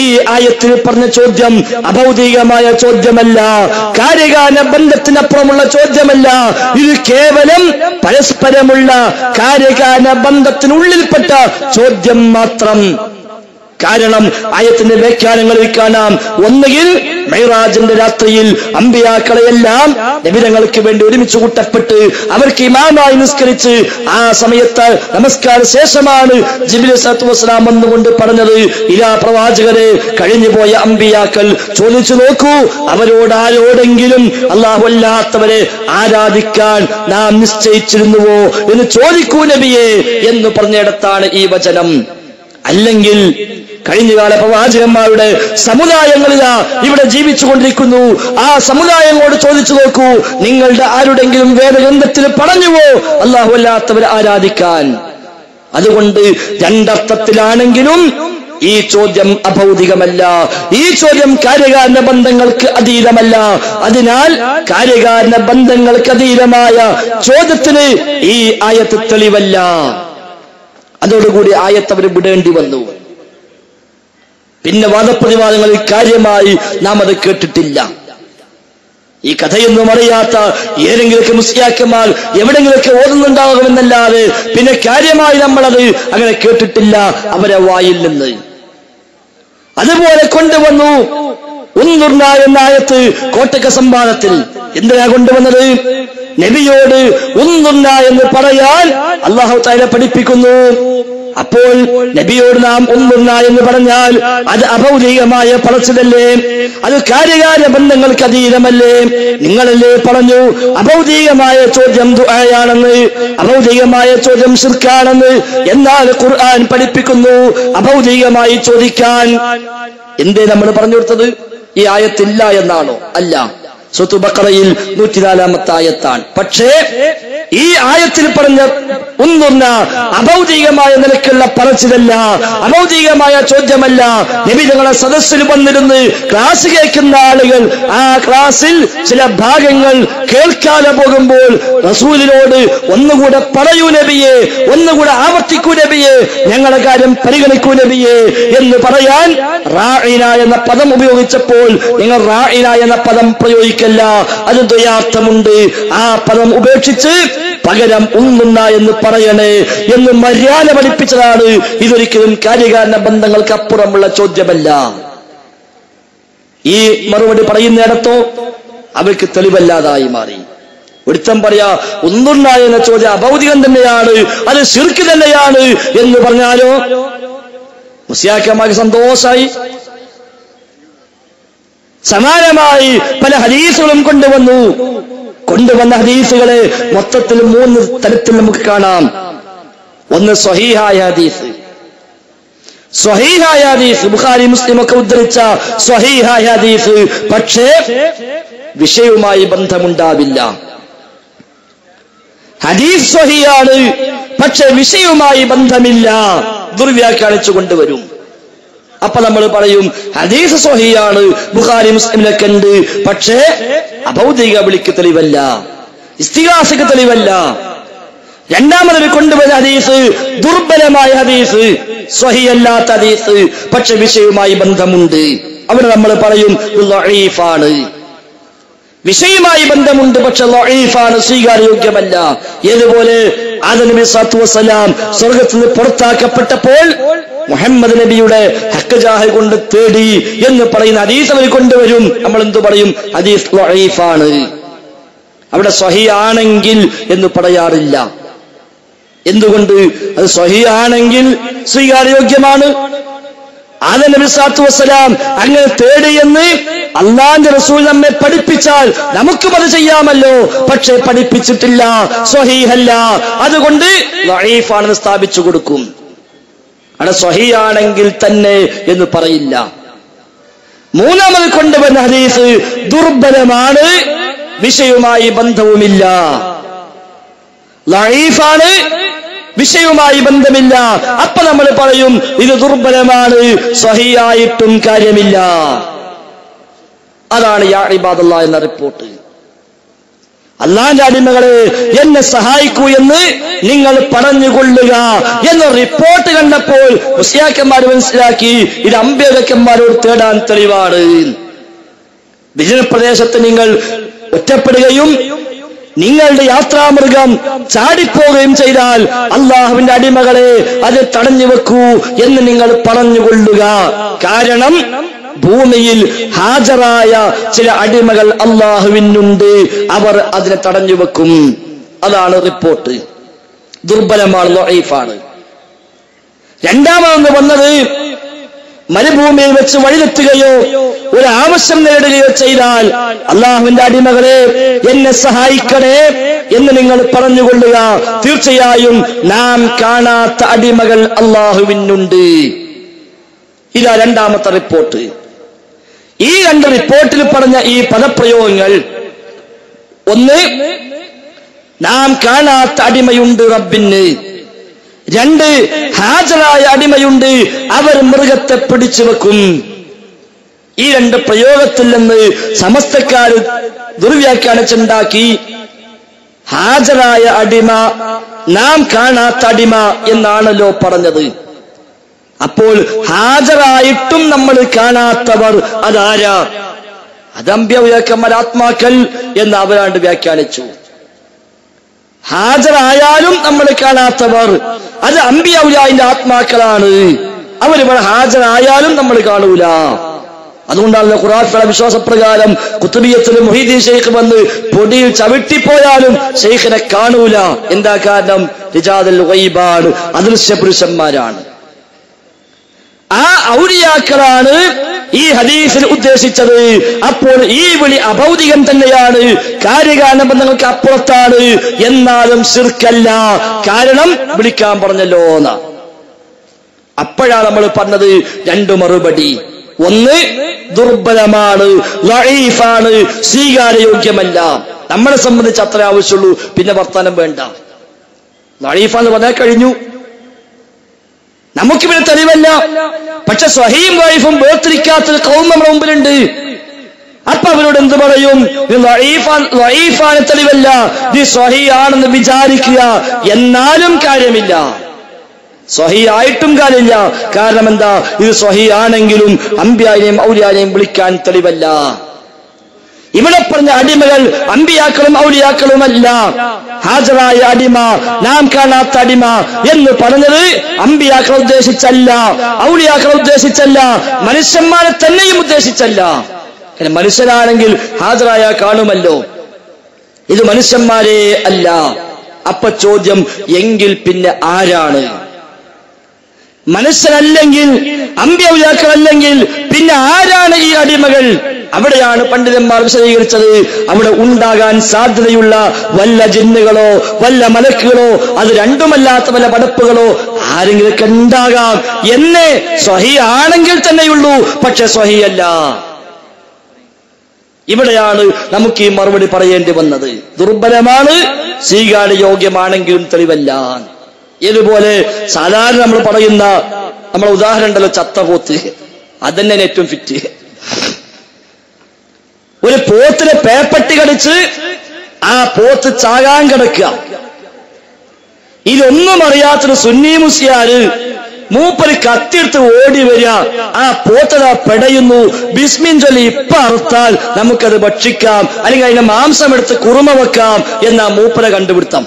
ഈ ആയത്തിൽ പറഞ്ഞ ചോദ്യം അഭൗതികമായ ചോദ്യമല്ല, കാര്യകാല ബന്ധത്തിനപ്പുറമുള്ള ചോദ്യമല്ല. ഇത് കേവലം പരസ്പരമുള്ള കാര്യകാല ബന്ധത്തിനുള്ളിൽപ്പെട്ട ചോദ്യം മാത്രം. കാരണം ആയത്തിന്റെ വ്യാഖ്യാനങ്ങളിൽ കാണാം, ഒന്നുകിൽ മിഅ്റാജിന്റെ രാത്രിയിൽ അമ്പിയാക്കളെയെല്ലാം നബിതങ്ങൾക്ക് വേണ്ടി ഒരുമിച്ച് കൂട്ടപ്പെട്ട് അവർക്ക് ഇമാമായി നിസ്കരിച്ച് ആ സമയത്ത് നമസ്കാര ശേഷമാണ് ജിബ്രീൽ സ്വല്ലല്ലാഹു അലൈഹി വസല്ലം വന്നുകൊണ്ട് പറഞ്ഞത്, ഇലാ പ്രവാചകരെ, കഴിഞ്ഞുപോയ അമ്പിയാക്കൾ ചോദിച്ചു നോക്കൂ, അവരോട് ആരോടെങ്കിലും അല്ലാഹു അല്ലാത്തവരെ ആരാധിക്കാൻ നാം നിശ്ചയിച്ചിരുന്നുവോ എന്ന് ചോദിക്കൂ നബിയെ എന്ന് പറഞ്ഞിടത്താണ് ഈ വചനം. അല്ലെങ്കിൽ കഴിഞ്ഞകാല പ്രവാചകന്മാരുടെ സമുദായങ്ങളിലാ ഇവിടെ ജീവിച്ചുകൊണ്ടിരിക്കുന്നു. ആ സമുദായങ്ങളോട് ചോദിച്ചു നോക്കൂ, നിങ്ങളുടെ ആരുടെങ്കിലും വേദഗ്രന്ഥത്തിൽ പറഞ്ഞുവോ അല്ലാഹു അല്ലാത്തവരെ ആരാധിക്കാൻ? അതുകൊണ്ട് രണ്ടർത്ഥത്തിലാണെങ്കിലും ഈ ചോദ്യം അഭൗതികമല്ല, ഈ ചോദ്യം കാര്യകാരണ ബന്ധങ്ങൾക്ക് അതീതമല്ല. അതിനാൽ കാര്യകാരണ ബന്ധങ്ങൾക്ക് അതീതമായ ചോദ്യത്തിന് ഈ ആയത്ത് തെളിവല്ല. അതോടുകൂടി ആയത്ത് അവർ വിടേണ്ടി വന്നു. പിന്നെ വാദപ്രതിവാദങ്ങളിൽ കാര്യമായി നാം അത് കേട്ടിട്ടില്ല. ഈ കഥയൊന്നും അറിയാത്ത ഏതെങ്കിലുമൊക്കെ മുസ്ലിയാക്കന്മാർ എവിടെങ്കിലുമൊക്കെ ഓതുന്നുണ്ടാകുമെന്നല്ലാതെ പിന്നെ കാര്യമായി നമ്മളത് അങ്ങനെ കേട്ടിട്ടില്ല അവരെ വായിൽ നിന്ന്. അതുപോലെ കൊണ്ടുവന്നു ഉൻദുർന എന്ന ആയത്ത് കോട്ടക്ക സംവാദത്തിൽ. എന്തിനാ കൊണ്ടുവന്നത്? നബിയോട് ഉൻദുർന എന്ന് പറയാൻ അല്ലാഹു തആല പഠിപ്പിക്കുന്നു. അപ്പോൾ നബിയോട് നാം ഉന്നുന്ന എന്ന് പറഞ്ഞാൽ അത് അഭൗതികമായ പറച്ചിലല്ലേ? അത് കാര്യകാര്യ ബന്ധങ്ങൾക്ക് അതീതമല്ലേ? നിങ്ങളല്ലേ പറഞ്ഞു അഭൗതികമായ ചോദ്യം ദുആയാണെന്ന്, അഭൗതികമായ ചോദ്യം ശിർക്കാണെന്ന്. എന്നാൽ ഖുർആൻ പഠിപ്പിക്കുന്നു അഭൗതികമായി ചോദിക്കാൻ. എന്തേ നമ്മൾ പറഞ്ഞു കൊടുത്തത്? ഈ ആയത്തില്ല എന്നാണോ? അല്ല, സൂറത്തുൽ ബഖറയിൽ 104-ാമത്തെ ആയത്താണ്. പക്ഷേ ഈ ആയത്തിൽ പറഞ്ഞ ഒന്നുന്ന അഭൗതികമായ നിലക്കുള്ള പറച്ചിലല്ല, അഭൗതികമായ ചോദ്യമല്ല. നബി തങ്ങളുടെ സദസ്സിൽ വന്നിരുന്ന് ക്ലാസ് കേൾക്കുന്ന ആളുകൾ ആ ക്ലാസ്സിൽ ചില ഭാഗങ്ങൾ കേൾക്കാതെ പോകുമ്പോൾ റസൂലിനോട് ഒന്നുകൂടെ പറയൂ നബിയെ, ഒന്നുകൂടെ ആവർത്തിക്കൂ നബിയെ, ഞങ്ങളുടെ കാര്യം പരിഗണിക്കൂ നബിയെ എന്ന് പറയാൻ റാഇന എന്ന പദം ഉപയോഗിച്ചപ്പോൾ നിങ്ങൾ റാഇന എന്ന പദം പ്രയോഗിക്കല്ല, അത് ദ്വയാർത്ഥമുണ്ട്. ആ പദം ഉപേക്ഷിച്ച് പകരം ഉന്നുന്ന എന്ന് പറയണേ എന്ന് മര്യാദ പഠിപ്പിച്ചതാണ്. ഇതൊരിക്കലും കാര്യകാരണ ബന്ധങ്ങൾക്ക് അപ്പുറമുള്ള ചോദ്യമല്ല. ഈ മറുപടി പറയുന്നിടത്തോ അവർക്ക് തെളിവല്ലാതായി മാറി. ഒരുത്തം പറയാ ഉന്നുന്ന എന്ന ചോദ്യം അഭൗതികം തന്നെയാണ്, അത് ശിർക്ക് തന്നെയാണ് എന്ന് പറഞ്ഞാലോ മുസ്ലിയാക്കന്മാർക്ക് സന്തോഷായി. സമാനമായി പല ഹദീസുകളും കൊണ്ടുവന്ന ഹദീസുകളെ മൊത്തത്തിൽ 3 തരത്തിൽ നമുക്ക് കാണാം. ഒന്ന് സ്വഹീഹായ ഹദീസ്. സ്വഹീഹായ ഹദീസ് ബുഖാരി മുസ്ലിം ഒക്കെ ഉദ്ധരിച്ച സ്വഹീഹായ ഹദീസ്, പക്ഷേ വിഷയവുമായി ബന്ധമുണ്ടാവില്ല. ഹദീസ് സ്വഹീഹാണ്, പക്ഷെ വിഷയവുമായി ബന്ധമില്ല, ദുർവ്യാഖ്യാനിച്ചു കൊണ്ടുവരും. അപ്പൊ നമ്മൾ പറയും ഹദീസ് സ്വഹീഹാണ്, ബുഖാരി മുസ്ലിമിലൊക്കെ ഉണ്ട്, പക്ഷേ അഭൗതിക വിളിക്ക് തെളിവല്ല, ഇസ്തിഗാസക്ക് തെളിവല്ല. രണ്ടാമതൊരു കൊണ്ടുവരുന്ന ഹദീസ് ദുർബലമായ ഹദീസ്, സ്വഹീഹല്ലാത്ത ഹദീസ്, പക്ഷെ വിഷയവുമായി ബന്ധമുണ്ട്. അവിടെ നമ്മൾ പറയും ലഈഫാണ്. വിഷയവുമായി ബന്ധമുണ്ട്, പക്ഷെ ലഈഫാണ്, സ്വീകാര്യോഗ്യമല്ല. ഏതുപോലെ ആദം നബി സ്വല്ലല്ലാഹു അലൈഹി വസല്ലം സ്വർഗ്ഗത്തിൽ നിന്ന് പുറത്താക്കപ്പെട്ടപ്പോൾ മുഹമ്മദ് നബിയുടെ ഹക്ക് ജാഹ് കൊണ്ട് തേടി എന്ന് പറയുന്ന ഹദീസ് അവർ കൊണ്ടുവരും. നമ്മൾ എന്തു പറയും? ഹദീസ് ലഈഫാണ്. അവിടെ സ്വഹീഹാണെങ്കിൽ എന്ന് പറയാറില്ല. എന്തുകൊണ്ട്? അത് സ്വഹീഹാണെങ്കിൽ സ്വീകാര്യോഗ്യമാണ്. ആദം നബി സ്വല്ലല്ലാഹു അലൈഹി വസല്ലം അങ്ങനെ തേടിയെന്ന് അല്ലാഹുവിന്റെ റസൂൽ നമ്മെ പഠിപ്പിച്ചാൽ നമുക്കും അത് ചെയ്യാമല്ലോ, പക്ഷേ പഠിപ്പിച്ചിട്ടില്ല, സ്വഹീഹല്ല, അതുകൊണ്ട് ലഈഫാണെന്ന് സ്ഥാപിച്ചു കൊടുക്കും. അവിടെ സ്വഹീഹാണെങ്കിൽ തന്നെ എന്ന് പറയില്ല. മൂന്നാമത് കൊണ്ടുവന്ന ഹദീസ് ദുർബലമാണ്, വിഷയവുമായി ബന്ധവുമില്ല. ലഈഫാണ്, വിഷയവുമായി ബന്ധമില്ല. അപ്പൊ നമ്മൾ പറയും ഇത് ദുർബലമാണ്, സ്വഹീഹായിട്ടും കാര്യമില്ല. അതാണ് യാ ഇബാദല്ലാഹ് എന്ന റിപ്പോർട്ട്. അല്ലാഹുവിന്റെ അടിമകളെ എന്നെ സഹായിക്കൂ എന്ന് നിങ്ങൾ പറഞ്ഞുകൊള്ളുക എന്ന റിപ്പോർട്ട് കണ്ടപ്പോൾ മുസ്ലിയാക്കന്മാർ മനസ്സിലാക്കി ഇത് അമ്പിയാക്കന്മാരോട് തേടാൻ തെളിവാണ്. വിജനപ്രദേശത്ത് നിങ്ങൾ ഒറ്റപ്പെടുകയും നിങ്ങളുടെ യാത്രാമൃഗം ചാടിപ്പോവുകയും ചെയ്താൽ അള്ളാഹുവിന്റെ അടിമകളെ അത് തടഞ്ഞു വെക്കൂ എന്ന് നിങ്ങൾ പറഞ്ഞുകൊള്ളുക. കാരണം ഭൂമിയിൽ ഹാജരായ ചില അടിമകൾ അള്ളാഹുവിനുണ്ട്, അവർ അതിനെ തടഞ്ഞു വെക്കും. അതാണ് റിപ്പോർട്ട്. ദുർബലമാണ്, ലഈഫാണ്. രണ്ടാമതെന്ന് വന്നത് മരുഭൂമിയിൽ വെച്ച് വഴിതെറ്റുകയോ ഒരു ആവശ്യം നേടുകയോ ചെയ്താൽ അള്ളാഹുവിന്റെ അടിമകളെ എന്നെ സഹായിക്കണേ എന്ന് നിങ്ങൾ പറഞ്ഞുകൊള്ളുക. തീർച്ചയായും നാം കാണാത്ത അടിമകൾ അള്ളാഹുവിനുണ്ട്. ഇതാ രണ്ടാമത്തെ റിപ്പോർട്ട്. ഈ 2 റിപ്പോർട്ടിൽ പറഞ്ഞ ഈ പദപ്രയോഗങ്ങൾ, ഒന്ന് നാം കാണാത്ത അടിമയുണ്ട് റബ്ബിന്, 2 ഹാജരായ അടിമയുണ്ട്, അവർ മൃഗത്തെ പിടിച്ചു വെക്കും. ഈ 2 പ്രയോഗത്തിൽ നിന്ന് സമസ്തക്കാർ ദുർവ്യാഖ്യാനിച്ചുണ്ടാക്കി ഹാജരായ അടിമ, നാം കാണാത്ത അടിമ എന്നാണല്ലോ പറഞ്ഞത്. അപ്പോൾ ഹാജരായിട്ടും നമ്മൾ കാണാത്തവർ അതാരാ? അത് അമ്പിയാക്കന്മാർ, ആത്മാക്കൾ എന്ന് അവരാണ്ട് വ്യാഖ്യാനിച്ചു. ഹാജരായാലും നമ്മൾ കാണാത്തവർ അത് അമ്പിയാവിന്റെ ആത്മാക്കളാണ്. അവരിവിടെ ഹാജരായാലും നമ്മൾ കാണൂല. അതുകൊണ്ടാണല്ലോ ഖുറാഫിയുടെ വിശ്വാസപ്രകാരം കുത്തുബിയത്തിൽ മുഹീദ്ദീൻ ഷെയ്ഖ് വന്ന് പൊടിയിൽ ചവിട്ടിപ്പോയാലും ഷെയ്ഖിനെ കാണൂല. എന്താ കാരണം? റിജാദുൽ ഗൈബാണ്, അദൃശ്യ പുരുഷന്മാരാണ്. ആ ഔലിയാക്കളാണ് ഈ ഹദീസിൽ ഉദ്ദേശിച്ചത്. അപ്പോൾ ഈ വിളി അഭൗതികം തന്നെയാണ്, കാര്യകാരണ ബന്ധങ്ങൾക്ക് അപ്പുറത്താണ്, എന്നാലും ശിർക്കല്ല. കാരണം വിളിക്കാൻ പറഞ്ഞല്ലോ എന്നാ. അപ്പോഴാണ് നമ്മൾ പറഞ്ഞത് രണ്ടു മറുപടി. ഒന്ന്, ദുർബലമാണ്, ലഈഫാണ്, സ്വീകാര്യയോഗ്യമല്ല. നമ്മളെ സംബന്ധിച്ച് അത്ര ആവശ്യമുള്ളൂ, പിന്നെ വർത്താനം വേണ്ട. ലഈഫാന്ന് പറഞ്ഞാൽ കഴിഞ്ഞു, നമുക്ക് പിന്നെ തെളിവല്ല. പക്ഷെ സ്വഹീം ലഈഫും വേർതിരിക്കാത്തൊരു ഖൗം നമ്മുടെ മുമ്പിലുണ്ട്. അപ്പൊ അവരോട് എന്ത് പറയും? ലഈഫാണ് തെളിവല്ല, ഇത് സ്വഹീഹാണെന്ന് വിചാരിക്കുക, എന്നാലും കാര്യമില്ല. സ്വഹീഹായിട്ടും കാര്യമില്ല. കാരണം എന്താ? ഇത് സ്വഹീഹാണെങ്കിലും അംബിയാനെയും ഔലിയാനെയും വിളിക്കാൻ തെളിവല്ല. ഇവിടെ പറഞ്ഞ അടിമകൾ അമ്പിയാക്കളും ഔലിയാക്കളുമല്ല. ഹാജറായ അടിമ, നാം കാണാത്ത അടിമ എന്ന് പറഞ്ഞത് അമ്പിയാക്കളെ ഉദ്ദേശിച്ചല്ല, ഔലിയാക്കളെ ഉദ്ദേശിച്ചല്ല, മനുഷ്യന്മാരെ തന്നെയും ഉദ്ദേശിച്ചല്ല. മനുഷ്യരാണെങ്കിൽ ഹാജറായ കാണുമല്ലോ, ഇത് മനുഷ്യന്മാരെ അല്ല. അപ്പൊ ചോദ്യം, എങ്കിൽ പിന്നെ ആരാണ്? മനുഷ്യരല്ലെങ്കിൽ, അമ്പിയാക്കളല്ലെങ്കിൽ പിന്നെ ആരാണ് ഈ അടിമകൾ? അവിടെയാണ് പണ്ഡിതന്മാർ വിശദീകരിച്ചത്. അവിടെ ഉണ്ടാകാൻ സാധ്യതയുള്ള വല്ല ജിന്നുകളോ വല്ല മലക്കുകളോ, അത് രണ്ടുമല്ലാത്ത വല്ല പടപ്പുകളോ ആരെങ്കിലൊക്കെ ഉണ്ടാകാം എന്നേ സ്വഹീഹാണെങ്കിൽ തന്നെയുള്ളൂ, പക്ഷെ സ്വഹീഹല്ല. ഇവിടെയാണ് നമുക്ക് ഈ മറുപടി പറയേണ്ടി വന്നത്. ദുർബലമാണ്, സ്വീകാര്യയോഗ്യമാണെങ്കിലും തെളിവല്ല. ഇതുപോലെ സാധാരണ നമ്മൾ പറയുന്ന നമ്മളെ ഉദാഹരണം ഉണ്ടല്ലോ, ചത്ത പോത്ത്. അതന്നെ ഏറ്റവും ഫിറ്റ്. ഒരു പോത്തിനെ പേപ്പട്ടി കടിച്ച് ആ പോത്ത് ചാകാൻ കിടക്കുക. ഇതൊന്നും അറിയാത്തൊരു സുന്നി മുസ്ലിയാര് മൂപ്പര് കത്തിയെടുത്ത് ഓടി വരിക, ആ പോത്തതാ പെടയുന്നു, ബിസ്മിൻ ചൊല്ലി ഇപ്പൊ അറുത്താൽ നമുക്കത് ഭക്ഷിക്കാം, അല്ലെങ്കിൽ അതിന്റെ മാംസം എടുത്ത് കുറുമ വെക്കാം എന്നാ മൂപ്പരെ കണ്ടുപിടുത്തം.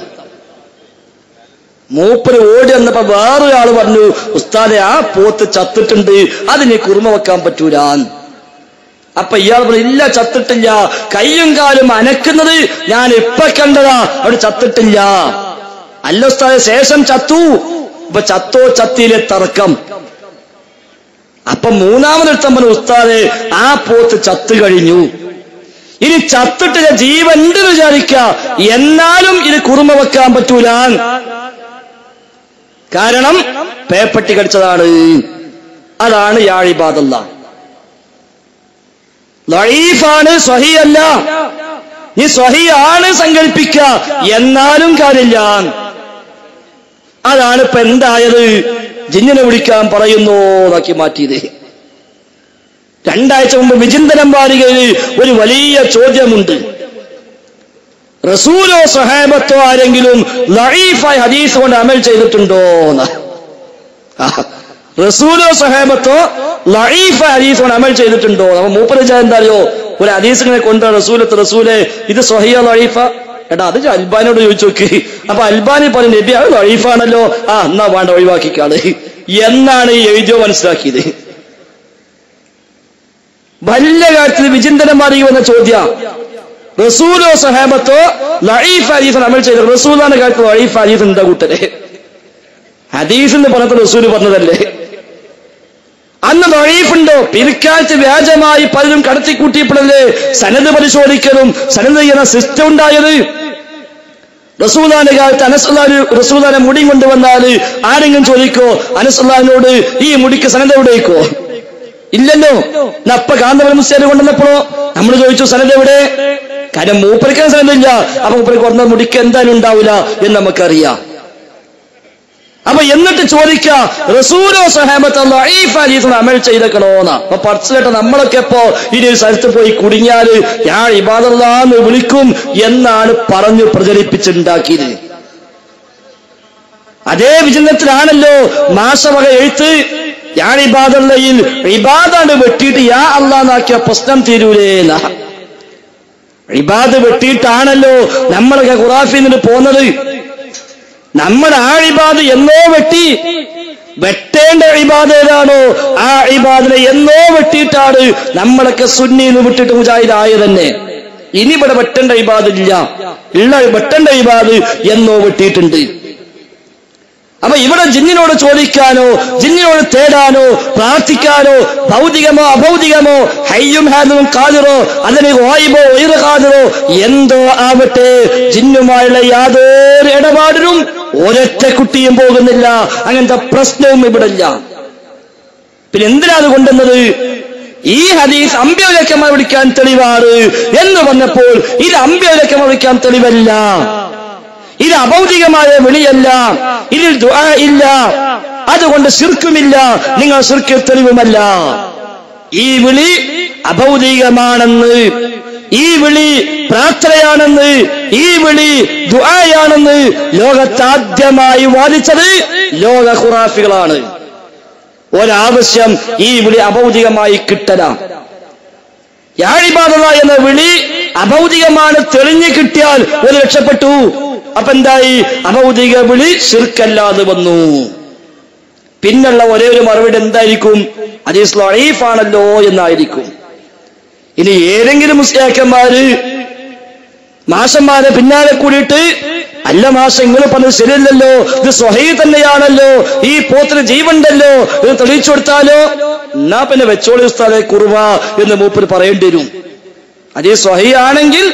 മൂപ്പര് ഓടി വന്നപ്പോ വേറൊരാള് പറഞ്ഞു, ഉസ്താദെ ആ പോത്ത് ചത്തിട്ടുണ്ട്, അതിന് കുറുമ വെക്കാൻ പറ്റൂല. അപ്പൊ ഇയാൾ പറഞ്ഞു, ഇല്ല ചത്തിട്ടില്ല, കയ്യും കാലും അനക്കുന്നത് ഞാൻ ഇപ്പൊ കണ്ടതാ, അവിടെ ചത്തിട്ടില്ല. അല്ല ഉസ്താദെ, ശേഷം ചത്തു. ഇപ്പൊ ചത്തോ ചത്തിയിലെ തർക്കം. അപ്പൊ മൂന്നാമതെടുത്ത പറഞ്ഞു, ഉസ്താദെ ആ പോത്ത് ചത്തു കഴിഞ്ഞു, ഇനി ചത്തിട്ടില്ല, ജീവന്റെ വിചാരിക്ക, എന്നാലും ഇത് കുറുമ വെക്കാൻ പറ്റൂല. കാരണം പേപ്പട്ടി കടിച്ചതാണ്. അതാണ് യാ ഇബാദല്ലാഹ്. ലഈഫാണ്, സ്വഹീഹല്ല. നീ സ്വഹീഹാണ് സങ്കല്പിക്ക, എന്നാലും കാര്യമില്ല. അതാണ് ഇപ്പൊ എന്തായത്? ജിന്നിനെ വിളിക്കാൻ പറയുന്നു എന്നാക്കി മാറ്റിയത്. 2 ആഴ്ച മുമ്പ് വിചിന്തനം വാരികയിൽ ഒരു വലിയ ചോദ്യമുണ്ട്. റസൂലോ സഹാബത്തോ ആരെങ്കിലും ലഈഫായ ഹദീസ് കൊണ്ട് അമൽ ചെയ്തിട്ടുണ്ടോ? റസൂലോ സഹാബത്തോ ലഈഫായ ഹദീസ് കൊണ്ട് അമൽ ചെയ്തിട്ടുണ്ടോ? നമ്മൾ മൂപ്പര് എന്താ അറിയോ, ഒരു ഹദീസിനെ കൊണ്ട് റസൂലെ ഇത് സ്വഹീഹ ലഈഫ, എടാ അത് അൽബാനിയോട് ചോദിച്ചു നോക്കി. അപ്പൊ അൽബാനി പറഞ്ഞു, നബി അത് ലഈഫാണല്ലോ, എന്നാ വേണ്ട ഒഴിവാക്കിക്കാള് എന്നാണ് ഈ എഴുതിയോ മനസ്സിലാക്കിയത്. വലിയ കാര്യത്തിൽ വിചിന്തനം അറിയുമെന്ന ചോദ്യം. റസൂലോ സഹാബത്തോ ലഈഫ ഹദീസ് അമൽ ചെയ്ത റസൂലിന്റെ കാര്യത്തിൽ ലഈഫ ഹദീസ് എന്താ കൂട്ടരെ? ഹദീസ് എന്ന് പറഞ്ഞത് റസൂല് പറഞ്ഞതല്ലേ. അന്ന് ലഈഫുണ്ടോ? പിൽക്കാലത്ത് വ്യാജമായി പലരും കടത്തിക്കൂട്ടിയപ്പോഴല്ലേ സനദ് പരിശോധിക്കലും സനദ് ചെയ്യുന്ന സിസ്റ്റം ഉണ്ടായത്. റസൂലുള്ളാഹിന്റെ കാലത്ത് റസൂലുള്ളാഹിന്റെ മുടി കൊണ്ടുവന്നാല് ആരെങ്കിലും ചോദിക്കോ അനസുല്ലാഹിനോട്, ഈ മുടിക്ക് സനദ് എവിടേക്കോ? ഇല്ലല്ലോ. അപ്പ കാന്തപുരം മുസ്ലിയാർ കൊണ്ടുവന്നപ്പോഴോ നമ്മൾ ചോദിച്ചു സനദ് എവിടെ? കാരണം മൂപ്പരിക്കാൻ സനദില്ല. അപ്പൊ മൂപ്പർക്ക് പറഞ്ഞ മുടിക്ക് എന്തായാലും ഉണ്ടാവില്ല എന്ന് നമുക്കറിയാം. അപ്പൊ എന്നിട്ട് ചോദിക്ക, റസൂലോ സഹാബത്തോ ലഈഫ ഹദീസ് അമൽ ചെയ്തേക്കണോന്നാ. അപ്പൊ പർച്ചലായിട്ട് നമ്മളൊക്കെ ഇപ്പോ ഇനി ഒരു സ്ഥലത്ത് പോയി കുടുങ്ങിയാല് യാ ഇബാദല്ലാഹ് എന്ന് വിളിക്കും എന്നാണ് പറഞ്ഞു പ്രചരിപ്പിച്ചുണ്ടാക്കിയത്. അതേ വിചിന്തനത്തിലാണല്ലോ മാസവക എഴുത്ത്. യാ ഇബാദല്ലയിൽ ഇബാദാണ്ട് വെട്ടിയിട്ട് യാ അല്ലാഹ് പ്രശ്നം തീരൂലേന്ന. ഇബാദ് വെട്ടിയിട്ടാണല്ലോ നമ്മളൊക്കെ ഖുറാഫിൽ നിന്ന് പോന്നത്. നമ്മുടെ ആ ഇബാദ് എന്നോ വെട്ടി വെട്ടേണ്ട ഇബാദത്ത് ഏതാണോ ആ ഇബാദത്തിനെ എന്നോ വെട്ടിയിട്ടാണ് നമ്മളൊക്കെ സുന്നിന്ന് വിട്ടിട്ട് മുജാഹിദായ തന്നെ. ഇനി ഇവിടെ വെട്ടേണ്ട ഇബാദത്തില്ല, ഉള്ള വെട്ടേണ്ട ഇബാദത്ത് എന്നോ വെട്ടിയിട്ടുണ്ട്. അപ്പൊ ഇവിടെ ജിന്നിനോട് ചോദിക്കാനോ ജിന്നിനോട് തേടാനോ പ്രാർത്ഥിക്കാനോ ഭൗതികമോ അഭൗതികമോ ഹയ്യും ഹാദും ഖാദിറോ അതിന് ഗായിബോ ഗൈറു ഖാദിറോ എന്തോ ആവട്ടെ, ജിന്നുമായുള്ള യാതൊരു ഇടപാടിനും ഒരൊറ്റ കുട്ടിയും പോകുന്നില്ല. അങ്ങനത്തെ പ്രശ്നവും ഇവിടെ ഇല്ല. പിന്നെ എന്തിനാ അത് കൊണ്ടുവന്നത്? ഈ ഹദീസ് അമ്പ്യവിലക്കമ വിളിക്കാൻ തെളിവാണ് എന്ന് പറഞ്ഞപ്പോൾ ഇത് അമ്പ്യവിലക്കമ വിളിക്കാൻ തെളിവല്ല, ഇത് അഭൗതികമായ വിളിയല്ല, ഇതിൽ ദുആ ഇല്ല, അതുകൊണ്ട് ശിർക്കുമില്ല, നിങ്ങൾ ശിർക്കിൽ തെളിവുമല്ല. ഈ വിളി അഭൗതികമാണെന്ന്, ഈ വിളി പ്രാർത്ഥനയാണെന്ന്, ഈ വിളി ദുആയാണെന്ന് ലോകത്താദ്യമായി വാദിച്ചത് ലോക ഖുറാഫികളാണ്. ഒരാവശ്യം ഈ വിളി അഭൗതികമായി കിട്ടല. യാ ഇബാദല്ലാഹ് എന്ന വിളി അഭൗതികമാണ് തെളിഞ്ഞു കിട്ടിയാൽ ഒരു രക്ഷപ്പെട്ടു. അപ്പൊ എന്തായി? അഭൗതിക വിളി ശിർക്കല്ലാതെ വന്നു. പിന്നുള്ള ഒരേ ഒരു മറുപടി എന്തായിരിക്കും? ഹദീസ് ദഈഫാണല്ലോ എന്നായിരിക്കും. ഇനി ഏതെങ്കിലും മുസ്ലിയാക്കന്മാര് മാഷന്മാരെ പിന്നാലെ കൂടിയിട്ട് അല്ല മാഷ നിങ്ങൾ പറഞ്ഞത് ശരിയല്ലല്ലോ, ഇത് സ്വഹീഹ് തന്നെയാണല്ലോ, ഈ പോത്തിന് ജീവണ്ടല്ലോ ഇത് തെളിയിച്ചു കൊടുത്താലോ, എന്നാ പിന്നെ വെച്ചോളി ഉസ്താദെ കുർബ എന്ന് മൂപ്പര് പറയേണ്ടി വരും. അത് സ്വഹീഹ് ആണെങ്കിൽ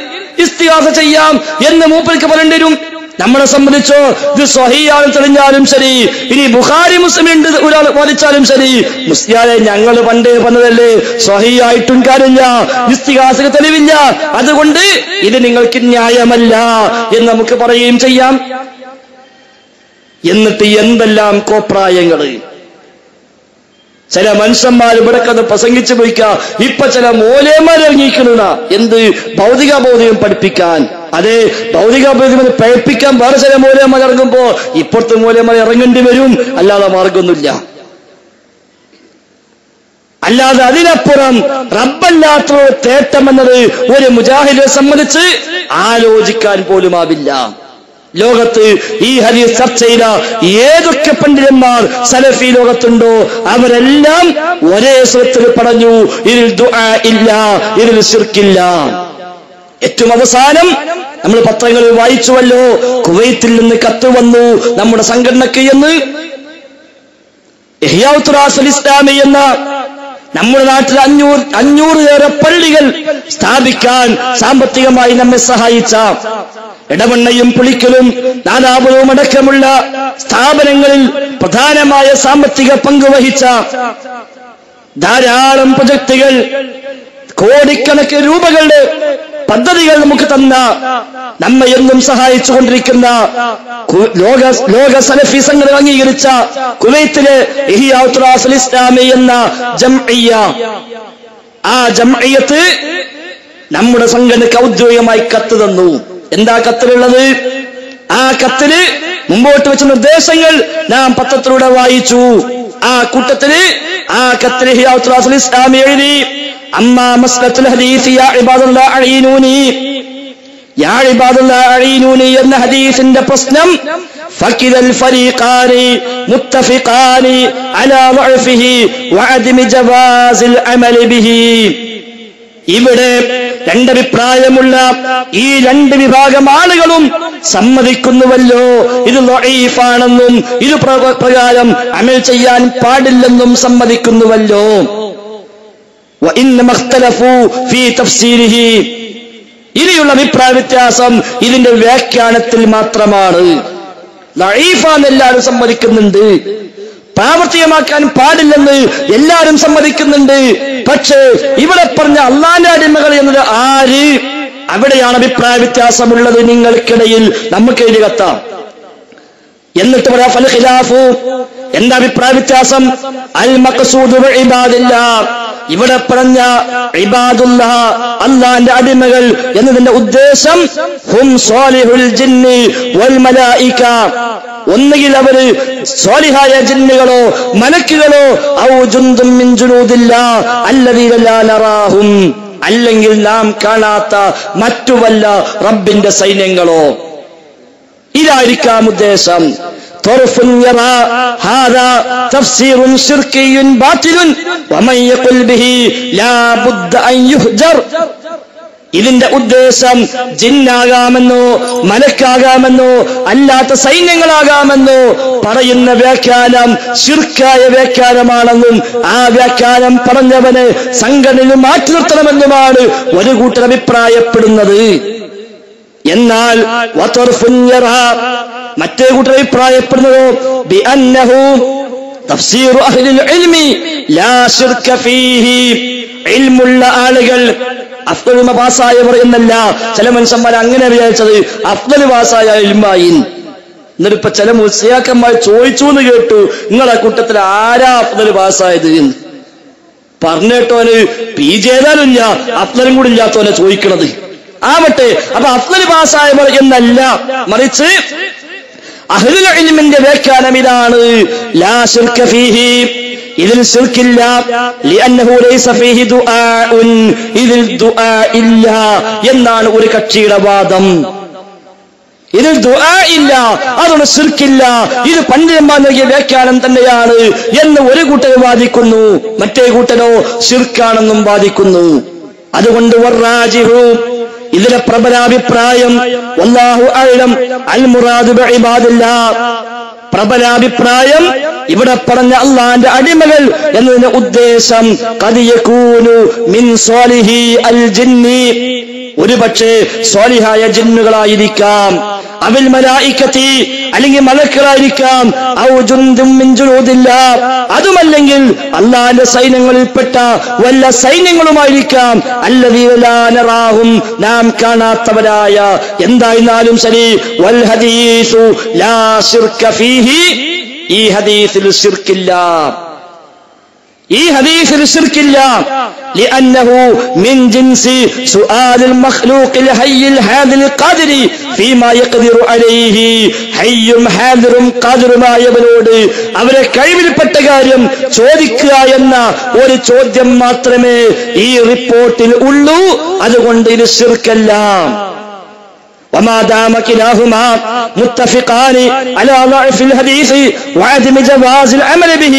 ഇസ്തിഗാസ ചെയ്യാം എന്ന് മൂപ്പർക്ക് പറയേണ്ടി വരും. നമ്മളെ സംബന്ധിച്ചോ ഇത് സ്വഹീഹാണ് തെളിഞ്ഞാലും ശരി, ഇനി ബുഖാരി മുസ്ലിം ഉണ്ട് ഒരാൾ വാദിച്ചാലും ശരി, മുസ്ലിയാരെ ഞങ്ങൾ പണ്ടേ പറഞ്ഞതല്ലേ സ്വഹീഹായിട്ടും കാര്യമില്ല, ഇസ്തിഗാസക്ക് തെളിവില്ല, അതുകൊണ്ട് ഇത് നിങ്ങൾക്ക് ന്യായമല്ല എന്ന് നമുക്ക് പറയുകയും ചെയ്യാം. എന്നിട്ട് എന്തെല്ലാം കോപ്രായങ്ങള് ചില മനുഷ്യന്മാർ ഇവിടെ കഥ പ്രസംഗിച്ചു പോയിക്ക. ഇപ്പൊ ചില മൂലയന്മാർ ഇറങ്ങിയിരിക്കുന്ന എന്ത് ഭൗതികം പഠിപ്പിക്കാൻ. അതെ, ഭൗതികം പഴപ്പിക്കാൻ വേറെ ചില മൂലയന്മാർ ഇറങ്ങുമ്പോ ഇപ്പുറത്തെ മൂലയന്മാർ ഇറങ്ങേണ്ടി വരും, അല്ലാതെ മാർഗമൊന്നുമില്ല. അല്ലാതെ അതിനപ്പുറം റബ്ബല്ലാത്ത തേട്ടമെന്നത് ഒരു മുജാഹിദിനെ സംബന്ധിച്ച് ആലോചിക്കാൻ പോലും ആവില്ല. ലോകത്ത് ഈ ഹദീസ് ചർച്ച ചെയ്ത ഏതൊക്കെ പണ്ഡിതന്മാർ സലഫി ലോകത്തുണ്ടോ അവരെല്ലാം ഒരേ സ്വരത്തിൽ പറഞ്ഞു ഇതിൽ ദുആ ഇല്ല, ഇതിൽ ശിർക്കില്ല. ഏറ്റവും അവസാനം നമ്മൾ പത്രങ്ങളിൽ വായിച്ചുവല്ലോ, കുവൈത്തിൽ നിന്ന് കത്ത് വന്നു നമ്മുടെ സംഘടനയ്ക്ക് എന്ന്. ഇഹ്യാഉ തുറാസുൽ ഇസ്ലാമി എന്ന നമ്മുടെ നാട്ടിൽ 500 പള്ളികൾ സ്ഥാപിക്കാൻ സാമ്പത്തികമായി നമ്മെ സഹായിച്ച, ഇടവണ്ണയും പുളിക്കലും നാദാപുരവും അടക്കമുള്ള സ്ഥാപനങ്ങളിൽ പ്രധാനമായ സാമ്പത്തിക പങ്കുവഹിച്ച, ധാരാളം പ്രൊജക്ടുകൾ, കോടിക്കണക്കിന് രൂപകളുടെ പദ്ധതികൾ നമുക്ക് തന്ന, നമ്മെ എന്നും സഹായിച്ചുകൊണ്ടിരിക്കുന്ന ലോക സലഫി സംഘടന അംഗീകരിച്ച കുവൈത്തിലെ ഇഹ്യാഉ തുറാസുൽ ഇസ്ലാമി എന്ന ജംഇയ്യ, ആ ജംഇയ്യത്ത് നമ്മുടെ സംഘടനയ്ക്ക് ഔദ്യോഗികമായി കത്ത് തന്നു. എന്താ കത്തിലുള്ളത്? ആ കത്തില് മുമ്പോട്ട് വെച്ച നിർദ്ദേശങ്ങൾ നാം പത്രത്തിലൂടെ വായിച്ചു. ആ കൂട്ടത്തില് ആ കത്തില് ഇഹ്യാഉ തുറാസുൽ ഇസ്ലാമി എഴുതി, അമ്മാ മസ്ലത്തുൽ ഹദീസ് യാ ഇബാദല്ലാഹ് അഈനൂനി, യാ ഇബാദല്ലാഹ് അഈനൂനി എന്ന ഹദീസിന്റെ പ്രശ്നം ഫകിദൽ ഫരീഖാനി മുത്തഫിഖാനി അലാ ദഅഫിഹി വഅദമി ജവാസിൽ അമലി ബിഹി. ഇവിടെ രണ്ടഭിപ്രായമുള്ള ഈ രണ്ട് വിഭാഗം ആളുകളും സമ്മതിക്കുന്നുവല്ലോ ഇത് ദഈഫാണെന്നും ഇത് പ്രകാരം അമൽ ചെയ്യാൻ പാടില്ലെന്നും സമ്മതിക്കുന്നുവല്ലോ. ഇനിയുള്ള അഭിപ്രായ വ്യത്യാസം ഇതിന്റെ വ്യാഖ്യാനത്തിൽ മാത്രമാണ്. ദഈഫാന്ന് എല്ലാവരും സമ്മതിക്കുന്നുണ്ട്, പ്രാവർത്തികമാക്കാൻ പാടില്ലെന്ന് എല്ലാവരും സമ്മതിക്കുന്നുണ്ട്. പക്ഷേ ഇവിടെ പറഞ്ഞ അള്ളാന്റെ അടിമകൾ എന്നത് ആര്? അവിടെയാണ് അഭിപ്രായ വ്യത്യാസമുള്ളത് നിങ്ങൾക്കിടയിൽ. നമുക്ക് എഴുതി കത്താം. എന്നിട്ട് പറയാം ഫൽ ഖിലാഫു, എന്താ അഭിപ്രായ വ്യത്യാസം? അൽ മഖ്സൂദു ബിഇബാദില്ലാഹ്, ഇവിടെ പറഞ്ഞ ഇബാദുല്ലാഹ് അല്ലാഹുവിന്റെ അടിമകൾ എന്നതിന്റെ ഉദ്ദേശം ഹും സ്വാലിഹുൽ ജിന്നി വൽ മലായിക, ഒന്നുകിൽ അവര് സ്വാലിഹായ ജിന്നുകളോ മലക്കുകളോ ഔ ജുന്ദും മിൻ ജുനൂദില്ലാഹ് അല്ലദീന ലാ നറാഹും, അല്ലെങ്കിൽ നാം കാണാത്ത മറ്റു വല്ല റബ്ബിന്റെ സൈന്യങ്ങളോ. ഇതായിരിക്കാം ഉദ്ദേശം. طرف يرى هذا تفسير شركي باطل ومن يقل به لا بد أن يهجر. ഇതിന്റെ ഉദ്ദേശം ജിന്നാകാമെന്നോ മലക്കാകാമെന്നോ അല്ലാത്ത സൈന്യങ്ങളാകാമെന്നോ പറയുന്ന വ്യാഖ്യാനം ശിർക്കായ വ്യാഖ്യാനമാണെന്നും ആ വ്യാഖ്യാനം പറഞ്ഞവന് സംഘടനയിൽ മാറ്റി നിർത്തണമെന്നുമാണ് ഒരു കൂട്ടർ അഭിപ്രായപ്പെടുന്നത്. എന്നാൽ മറ്റേ കൂട്ടർ അഭിപ്രായപ്പെടുന്നതോ ബിഅന്നഹു തഫ്സീറു അഹ്ലിൽ ഇൽമി ലാ ശിർക ഫീഹി. ഇൽമുള്ള ആളുകൾ അഫ്ദൽ പാസായവർ എന്നല്ല. ചില മനുഷ്യന്മാർ അങ്ങനെ വിചാരിച്ചത് അഫ്ദൽ പാസായ ഇൽമായി. എന്നിട്ടിപ്പോ ചില മുസ്ലിയാക്കന്മാർ ചോദിച്ചു എന്ന് കേട്ടു, നിങ്ങളെ കൂട്ടത്തിൽ ആരാ അഫ്ദൽ പാസായത് എന്ന് പറഞ്ഞിട്ടോന് PG ഏതായാലും ഇല്ല, അഫ്ദലും കൂടി ഇല്ലാത്തോനെ ചോദിക്കണത്. ആവട്ടെ, അപ്പൊ അഫ്ദൽ പാസായവർ എന്നല്ല, മറിച്ച് അഹ്ലുൽ ഇൽമിന്റെ വ്യാഖ്യാനം ഇതാണ്. ലാ ശിർക ഫീഹി, ഇതിൽ ശിർക്കില്ല. ലിഅന്നഹു ലൈസ ഫീഹി ദുആഉൻ, ഇതിൽ ദുആ ഇല്ല എന്നാണ് ഒരു കക്ഷിയുടെ വാദം. ഇതിൽ ദുആ ഇല്ല, അതുകൊണ്ട് ശിർക്കില്ല, ഇത് പണ്ഡിതന്മാർ നൽകിയ വ്യാഖ്യാനം തന്നെയാണ് എന്ന് ഒരു കൂട്ടർ വാദിക്കുന്നു. മറ്റേ കൂട്ടരോ ശിർക്കാണെന്നും വാദിക്കുന്നു. അതുകൊണ്ട് വറാജിഹു, ഇതിലെ പ്രബലാഭിപ്രായം വല്ലാഹു അഅലം അൽ മുറാദു ബിഇബാദില്ലാഹ്, പ്രബലാഭിപ്രായം ഇവിടെ പറഞ്ഞ അള്ളാന്റെ അടിമകൾ എന്നതിന്റെ ഉദ്ദേശം ഖദ് യകൂനു മിൻ സ്വാലിഹി അൽ ജിന്നി, ഒരുപക്ഷെ സ്വാലിഹായ ജിന്നുകളായിരിക്കാം, അവിൽ മലായികത്തി, അല്ലെങ്കിൽ മലക്കുകളായിരിക്കാം, ഔ ജുന്ദും മിൻ ജുനൂദില്ലാഹ്, അതുമല്ലെങ്കിൽ അള്ളാന്റെ സൈന്യങ്ങളിൽപ്പെട്ട വല്ല സൈന്യങ്ങളുമായിരിക്കാം, അല്ലദീന ലാ നറാഹും, നാം കാണാത്തവരായ. എന്തായിരുന്നാലും ശരി, വൽ ഹദീസു ലാ ശിർക ഫീഹി, ഈ ഹദീസിൽ ശിർക്കില്ല, ഈ ഹദീസിൽ ശിർക്കില്ല. لأنه من جنس سؤال المخلوق الحي الحاضر القادر فيما يقدر عليه. ഹയ്യും ഹാദിറും ഖാദിറുമായവരോട് അവരെ കഴിവിൽപ്പെട്ട കാര്യം ചോദിക്കുക എന്ന ഒരു ചോദ്യം മാത്രമേ ഈ റിപ്പോർട്ടിൽ ഉള്ളൂ. അതുകൊണ്ട് ഇത് ശിർക്കല്ല. وما دام كلاهما متفقان على ضعف الحديث وعدم جواز العمل به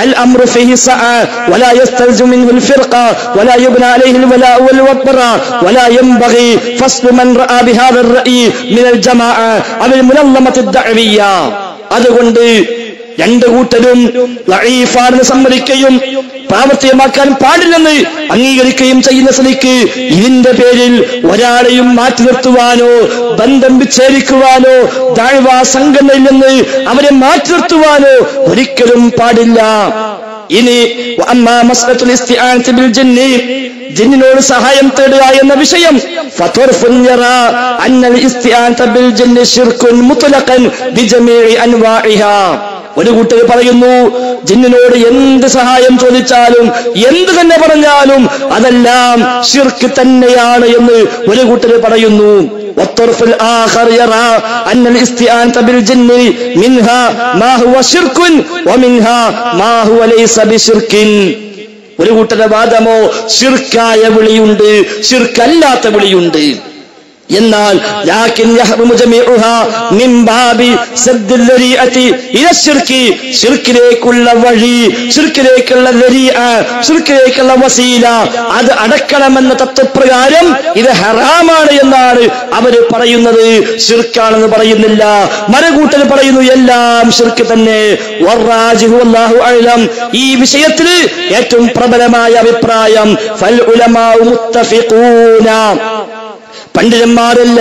الأمر فيه سعى ولا يستلزم منه الفرقة ولا يبنى عليه الولاء والبراء ولا ينبغي فصل من رأى بهذا الرأي من الجماعة أو المنظمة الدعوية. അതുകൊണ്ട് രണ്ടു കൂട്ടരും ലഈഫാണെന്ന് സമ്മതിക്കുകയും പ്രാവർത്തികമാക്കാൻ പാടില്ലെന്ന് അംഗീകരിക്കുകയും ചെയ്യുന്ന സ്ഥിതിക്ക് ഇതിന്റെ പേരിൽ ഒരാളെയും മാറ്റി നിർത്തുവാനോ ബന്ധം വിച്ഛേദിക്കുവാനോ ദഅ്വാ സംഘടനയിൽ നിന്ന് അവരെ മാറ്റി നിർത്തുവാനോ ഒരിക്കലും പാടില്ല. ഇനി വഅമ്മാ മസ്അലത്തുൽ ഇസ്തിആനത്തി ബിൽ ജിന്നി, ജിന്നിനോട് സഹായം തേടുക എന്ന വിഷയം, ഫതർഫുൻ യറാ അന്നൽ ഇസ്തിആനത ബിൽ ജിന്നി ശിർകുൻ മുത്ലഖൻ ബിജമീഇ അൻവാഇഹാ. ഒരു കൂട്ടർ പറയുന്നു ജിന്നിനോട് എന്ത് സഹായം ചോദിച്ചാലും എന്ത് തന്നെ പറഞ്ഞാലും അതെല്ലാം ശിർക്ക് തന്നെയാണ് എന്ന് ഒരു കൂട്ടർ പറയുന്നു. والطرف الآخر يرى أن الاستعانة بالجن منها ما هو شرك ومنها ما هو ليس بشرك. ഒരു കൂട്ടരുടെ വാദമോ ശിർക്കായ വിളിയുണ്ട്, ശിർക്കല്ലാത്ത വിളിയുണ്ട്. എന്നാൽ ലാകിൻ യഹ്റുമു ജമീഉഹാ മിൻ ബാബി സദ്ദിൽ ലരീഅതി ഇല ശിർക്കി, ശിർക്കിലേക്കുള്ള വഴി, ശിർക്കിലേക്കുള്ള ലരീഅ, ശിർക്കിലേക്കുള്ള വസീല, അത് അടക്കണമെന്ന തത്വപ്രകാരം ഇത് ഹറാമാണ് എന്നാണ് അവർ പറയുന്നത്. ശിർക്കാണെന്ന് പറയുന്നില്ല. മറുകൂട്ടർ പറയുന്നു എല്ലാം ശിർക്ക് തന്നെ. വറാജിഹു വല്ലാഹു അഅലം, ഈ വിഷയത്തിൽ ഏറ്റവും പ്രബലമായ അഭിപ്രായം ഫൽ ഉലമാഉ മുത്തഫിഖൂന, പണ്ഡിതന്മാരല്ല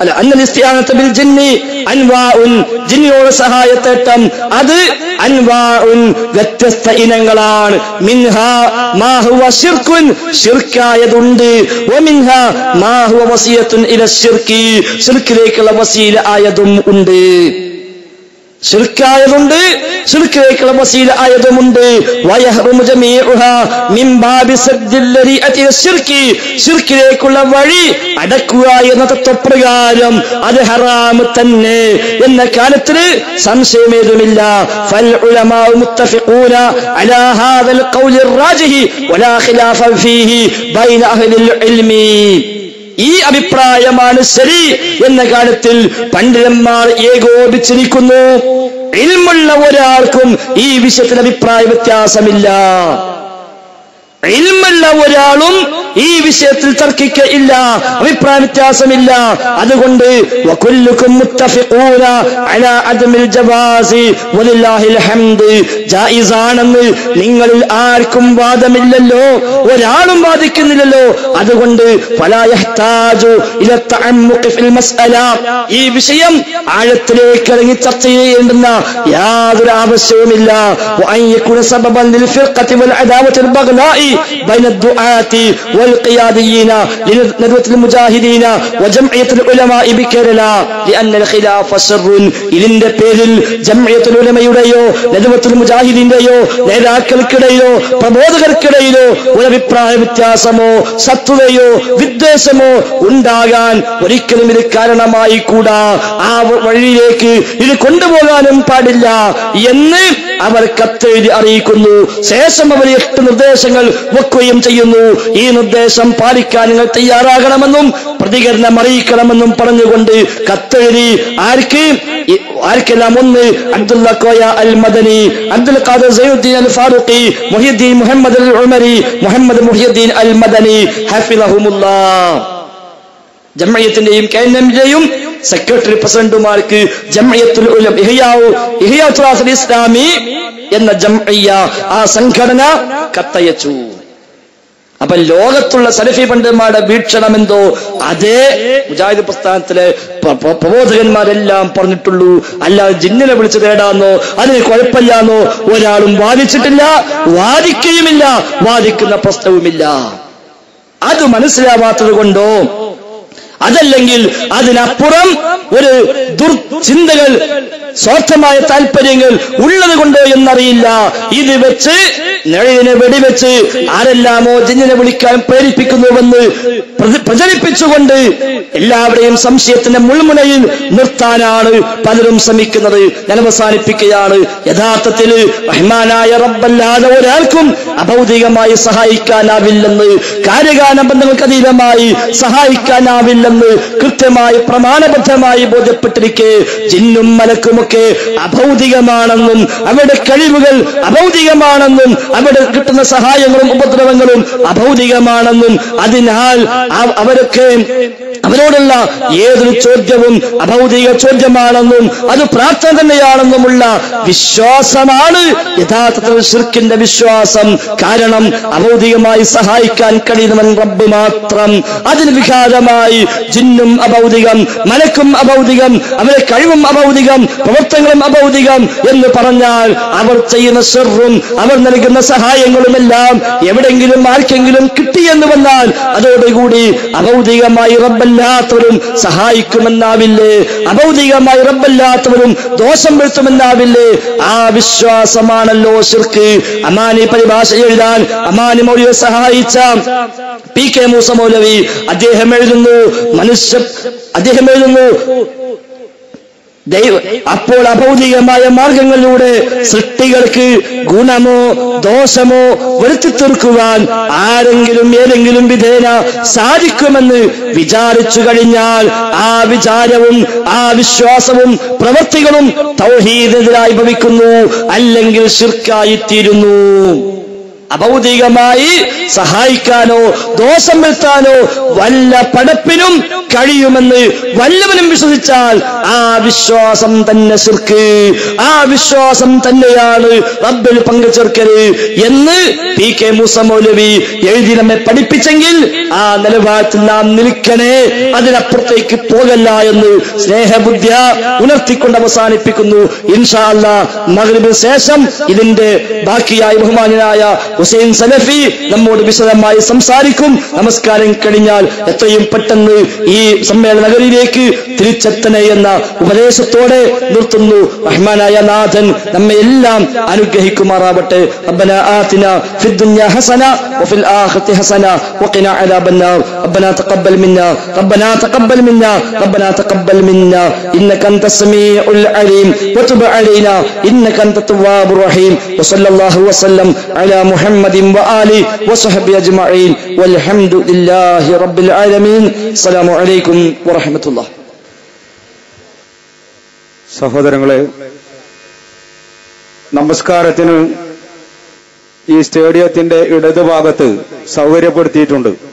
അല്ല, അന്നൽ ഇസ്തിആനത ബിൽ ജിന്നി അൻവാഉൻ, ജിന്നിയോട് സഹായത്തേട്ടം അത് അൻവാഉൻ, വ്യത്യസ്ത ഇനങ്ങളാണ്. മിൻഹാ മാ ഹുവ ശിർകുൻ, ശിർക്കായതുണ്ട്. വമിൻഹാ മാ ഹുവ വസിയത്തുൻ ഇല ശിർക്കി, ശിർക്കിലേക്കുള്ള വസീല ആയതും ഉണ്ട്. ശിർക്കായതുണ്ട്, ശിർക്കിലേക്കുള്ള വസീല ആയതുമുണ്ട്. വയഹ്റുമു ജമീഉഹാ മിൻ ബാബി സദ്ദിൽ ലരീഅതി ശിർക്കി, ശിർക്കിലേക്കുള്ള വഴി അടക്കുക എന്ന തത്വപ്രകാരം അത് ഹറാം തന്നെ എന്ന കാര്യത്തിൽ സംശയമേതുമില്ല. ഫൽ ഉലമാഉ മുത്തഫിഖൂന അലാ ഹാദൽ ഖൗലി റാജിഹി വലാ ഖിലാഫ ഫീഹി ബൈന അഹ്ലിൽ ഇൽമി. ഈ അഭിപ്രായമാണ് ശരി എന്ന കാര്യത്തിൽ പണ്ഡിതന്മാർ ഏകോപിച്ചിരിക്കുന്നു. ഇൽമുള്ള ഒരാൾക്കും ഈ വിഷയത്തിൽ അഭിപ്രായ വ്യത്യാസമില്ല. ഇൽമുള്ള ഒരാളും ഈ വിഷയത്തിൽ തർക്കിക്കയില്ല, അഭിപ്രായ വ്യത്യാസമില്ല. അതുകൊണ്ട് വകുല്ലുകും മുത്തഫിഖൂന അലാ അദ്മിൽ ജവാസി വലില്ലാഹിൽ ഹംദ്, ജായിസാണെന്ന് നിങ്ങളിൽ ആർക്കും വാദമില്ലല്ലോ, ഒരാളും വാദിക്കുന്നില്ലല്ലോ. അതുകൊണ്ട് ഫലാ യഹ്താജു ഇലാ തഅമ്മുഖി ഫിൽ മസ്അല, ഈ വിഷയം ആഴത്തിലേക്ക് ഇറങ്ങി ചർച്ച ചെയ്യേണ്ടുന്ന യാതൊരു ആവശ്യവുമില്ല. വഅൻ യകുന സബബൻ ലിൽ ഫിർഖതി വൽ അദാവത്തിൽ ബഗ്ലാഇ ബൈന ദുആതി والقياديين لندوة المجاهدين وجمعية العلماء بكيرلا لأن الخلاف شر. ഇതിന്റെ പേരിൽ ജംഇയ്യത്തുൽ ഉലമയുടെയോ നദ്വത്തുൽ മുജാഹിദീന്റെയോ നേതാക്കൾക്കിടയിലോ പ്രബോധകർക്കിടയിലോ ഒരു അഭിപ്രായ വ്യത്യാസമോ ശത്രുതയോ വിദ്വേഷമോ ഉണ്ടാകാൻ ഒരിക്കലും ഇത് കാരണമായി കൂടാ. ആ വഴിയിലേക്ക് ഇത് കൊണ്ടുപോകാനും പാടില്ല എന്ന് അവർ കത്തെഴുതി അറിയിക്കുന്നു. ശേഷം അവർ 8 നിർദ്ദേശങ്ങൾ വെക്കുകയും ചെയ്യുന്നു. ഈ നിർദ്ദേശം പാലിക്കാൻ നിങ്ങൾ തയ്യാറാകണമെന്നും പ്രതികരണം അറിയിക്കണമെന്നും പറഞ്ഞുകൊണ്ട് കത്തെഴുതി ആർക്കെല്ലാം? ഒന്ന് അബ്ദുള്ള കോയ അൽ മദനി, അബ്ദുൽ ഖാദിർ സൈനുദ്ദീൻ അൽ ഫാറൂഖി, മുഹിയുദ്ദീൻ മുഹമ്മദ് അൽ ഉമരി, മുഹമ്മദ് മുഹിയുദ്ദീൻ അൽ മദനി ഹഫിളഹുമുല്ലാഹ്. ജംഇയ്യത്തിന്റെയും കെഎൻഎമ്മിന്റെയും സെക്രട്ടറി പ്രസിഡന്റുമാർക്ക് ജംഇയ്യത്തുൽ ഉലമ ഇഹ്യാഉൽ ഇസ്ലാമി എന്ന ജംഇയ്യ ആ സംഘടന കത്തയച്ചു. അപ്പൊ ലോകത്തുള്ള സലഫി പണ്ഡിതന്മാരുടെ വീക്ഷണം എന്തോ അതേ മുജാഹിദ് പ്രസ്ഥാനത്തിലെ പ്രബോധകന്മാരെല്ലാം പറഞ്ഞിട്ടുള്ളൂ. അല്ലാതെ ജിന്നിനെ വിളിച്ചു തേടാന്നോ അതിന് കുഴപ്പമില്ലാന്നോ ഒരാളും വാദിച്ചിട്ടില്ല, വാദിക്കുകയുമില്ല, വാദിക്കുന്ന പ്രശ്നവുമില്ല. അത് മനസ്സിലാവാത്തത് കൊണ്ടോ അതല്ലെങ്കിൽ അതിനപ്പുറം ഒരു ദുർചിന്തകൾ സ്വാർത്ഥമായ താല്പര്യങ്ങൾ ഉള്ളത് കൊണ്ടോ എന്നറിയില്ല. ഇത് വെച്ച് നിഴലിനെ വെടിവെച്ച് ആരെല്ലാമോ ജിന്നിനെ വിളിക്കാൻ പ്രേരിപ്പിക്കുന്നുവെന്ന് പ്രചരിപ്പിച്ചുകൊണ്ട് എല്ലാവരെയും സംശയത്തിന്റെ മുൾമുനയിൽ നിർത്താനാണ് പലരും ശ്രമിക്കുന്നത്. ഞാൻ അവസാനിപ്പിക്കുകയാണ്. യഥാർത്ഥത്തിൽ റഹ്മാനായ റബ്ബല്ലാതെ ഒരാൾക്കും അഭൗതികമായി സഹായിക്കാനാവില്ലെന്ന്, കാര്യകാല ബന്ധങ്ങൾക്ക് അതീതമായി സഹായിക്കാനാവില്ലെന്ന് കൃത്യമായി പ്രമാണബദ്ധമായി ബോധ്യപ്പെട്ടിരിക്കെ ജിന്നും മലക്കുമൊക്കെ അഭൗതികമാണെന്നും അവരുടെ കഴിവുകൾ അഭൗതികമാണെന്നും അവിടെ കിട്ടുന്ന സഹായങ്ങളും ഉപദ്രവങ്ങളും അഭൗതികമാണെന്നും അതിനാൽ അവരോടുള്ള ഏതൊരു ചോദ്യവും അഭൗതിക ചോദ്യമാണെന്നും അത് പ്രാർത്ഥന തന്നെയാണെന്നുമുള്ള വിശ്വാസമാണ് യഥാർത്ഥത്തിൽ ശിർക്കിന്റെ വിശ്വാസം. കാരണം അഭൗതികമായി സഹായിക്കാൻ കഴിയുന്നവൻ റബ്ബ് മാത്രം. അതിന് വിഘാതമായി ജിന്നും അഭൗതികം, മലക്കും അഭൗതികം, അവരുടെ കഴിവും അഭൗതികം, പ്രവർത്തനങ്ങളും അഭൗതികം എന്ന് പറഞ്ഞാൽ അവർ ചെയ്യുന്ന ശിർറും അവർ നൽകുന്ന സഹായങ്ങളുമെല്ലാം എവിടെങ്കിലും ആർക്കെങ്കിലും കിട്ടിയെന്ന് വന്നാൽ അതോടുകൂടി അഭൗതികമായി റബ്ബല്ലാത്തവരും സഹായിക്കുമെന്നാവില്ലേ, അഭൗതികമായി റബ്ബല്ലാത്തവരും ദോഷം വരുത്തുമെന്നാവില്ലേ? ആ വിശ്വാസമാണല്ലോ ശിർക്ക്. അമാനി പരിഭാഷ എഴുതാൻ അമാനി മൗലവിയെ സഹായിച്ച PK മൂസ മൗലവി അദ്ദേഹം എഴുതുന്നു അപ്പോൾ അഭൗതികമായ മാർഗങ്ങളിലൂടെ സൃഷ്ടികൾക്ക് ഗുണമോ ദോഷമോ വരുത്തി തീർക്കുവാൻ ആരെങ്കിലും ഏതെങ്കിലും വിധേന സാധിക്കുമെന്ന് വിചാരിച്ചു കഴിഞ്ഞാൽ ആ വിചാരവും ആ വിശ്വാസവും പ്രവൃത്തികളും തൗഹീദിനെതിരായി ഭവിക്കുന്നു, അല്ലെങ്കിൽ ശിർക്കായിത്തീരുന്നു. അഭൗതികമായി സഹായിക്കാനോ ദോഷം വരുത്താനോ വല്ല പടപ്പിനും കഴിയുമെന്ന് വല്ലവനും വിശ്വസിച്ചാൽ ആ വിശ്വാസം തന്നെ ശിർക്ക്, ആ വിശ്വാസം തന്നെയാണ് റബ്ബിൽ പങ്കുചേർക്കല് എന്ന് PK മൂസ മൗലവി എഴുതി നമ്മെ പഠിപ്പിച്ചെങ്കിൽ ആ നിലവാരത്തിൽ നാം നിൽക്കണേ, അതിനപ്പുറത്തേക്ക് പോകല്ല എന്ന് സ്നേഹബുദ്ധിയ ഉണർത്തിക്കൊണ്ട് അവസാനിപ്പിക്കുന്നു. ഇൻഷാ അല്ലാഹ് മഗ്രിബിന് ശേഷം ഇതിന്റെ ബാക്കിയായി ബഹുമാന്യനായ ഹുസൈൻ സലഫി നമ്മോട് വിശദമായി സംസാരിക്കും. നമസ്കാരം കഴിഞ്ഞാൽ എത്രയും പെട്ടെന്ന് ഈ സമ്മേളന നഗരിയിലേക്ക് തിരിച്ചെത്തണേ എന്ന ഉപദേശത്തോടെ നിർത്തുന്നു. റഹ്മാനായ നാഥൻ നമ്മെ എല്ലാം അനുഗ്രഹിക്കുമാറാവട്ടെ. റബ്ബനാ ആതിനാ ഫിദ് ദുനിയാ ഹസന വഫിൽ ആഖിറതി ഹസന വഖിനാ അദാബന്നാർ. റബ്ബനാ തഖബ്ബൽ മിന്നാ റബ്ബനാ തഖബ്ബൽ മിന്നാ റബ്ബനാ തഖബ്ബൽ മിന്നാ ഇന്നക അൻതസ് സമീഉൽ അലീം വതുബ് അലൈനാ ഇന്നക അൻതത് തവ്വാബുർ റഹീം. വസല്ലല്ലാഹു വസല്ലം അലാ മുഹമ്മദ് മുഹമ്മദിൻ വആലിഹി വസഹബിഹി അജ്മഈൻ വൽഹംദുലില്ലാഹി റബ്ബിൽ ആലമീൻ. അസ്സലാമു അലൈക്കും വറഹ്മത്തുള്ളാഹി. സഹോദരങ്ങളെ, നമസ്കാരത്തിന് ഈ സ്റ്റേഡിയത്തിന്റെ ഇടതുഭാഗത്ത് സൗകര്യപ്പെടുത്തിയിട്ടുണ്ട്.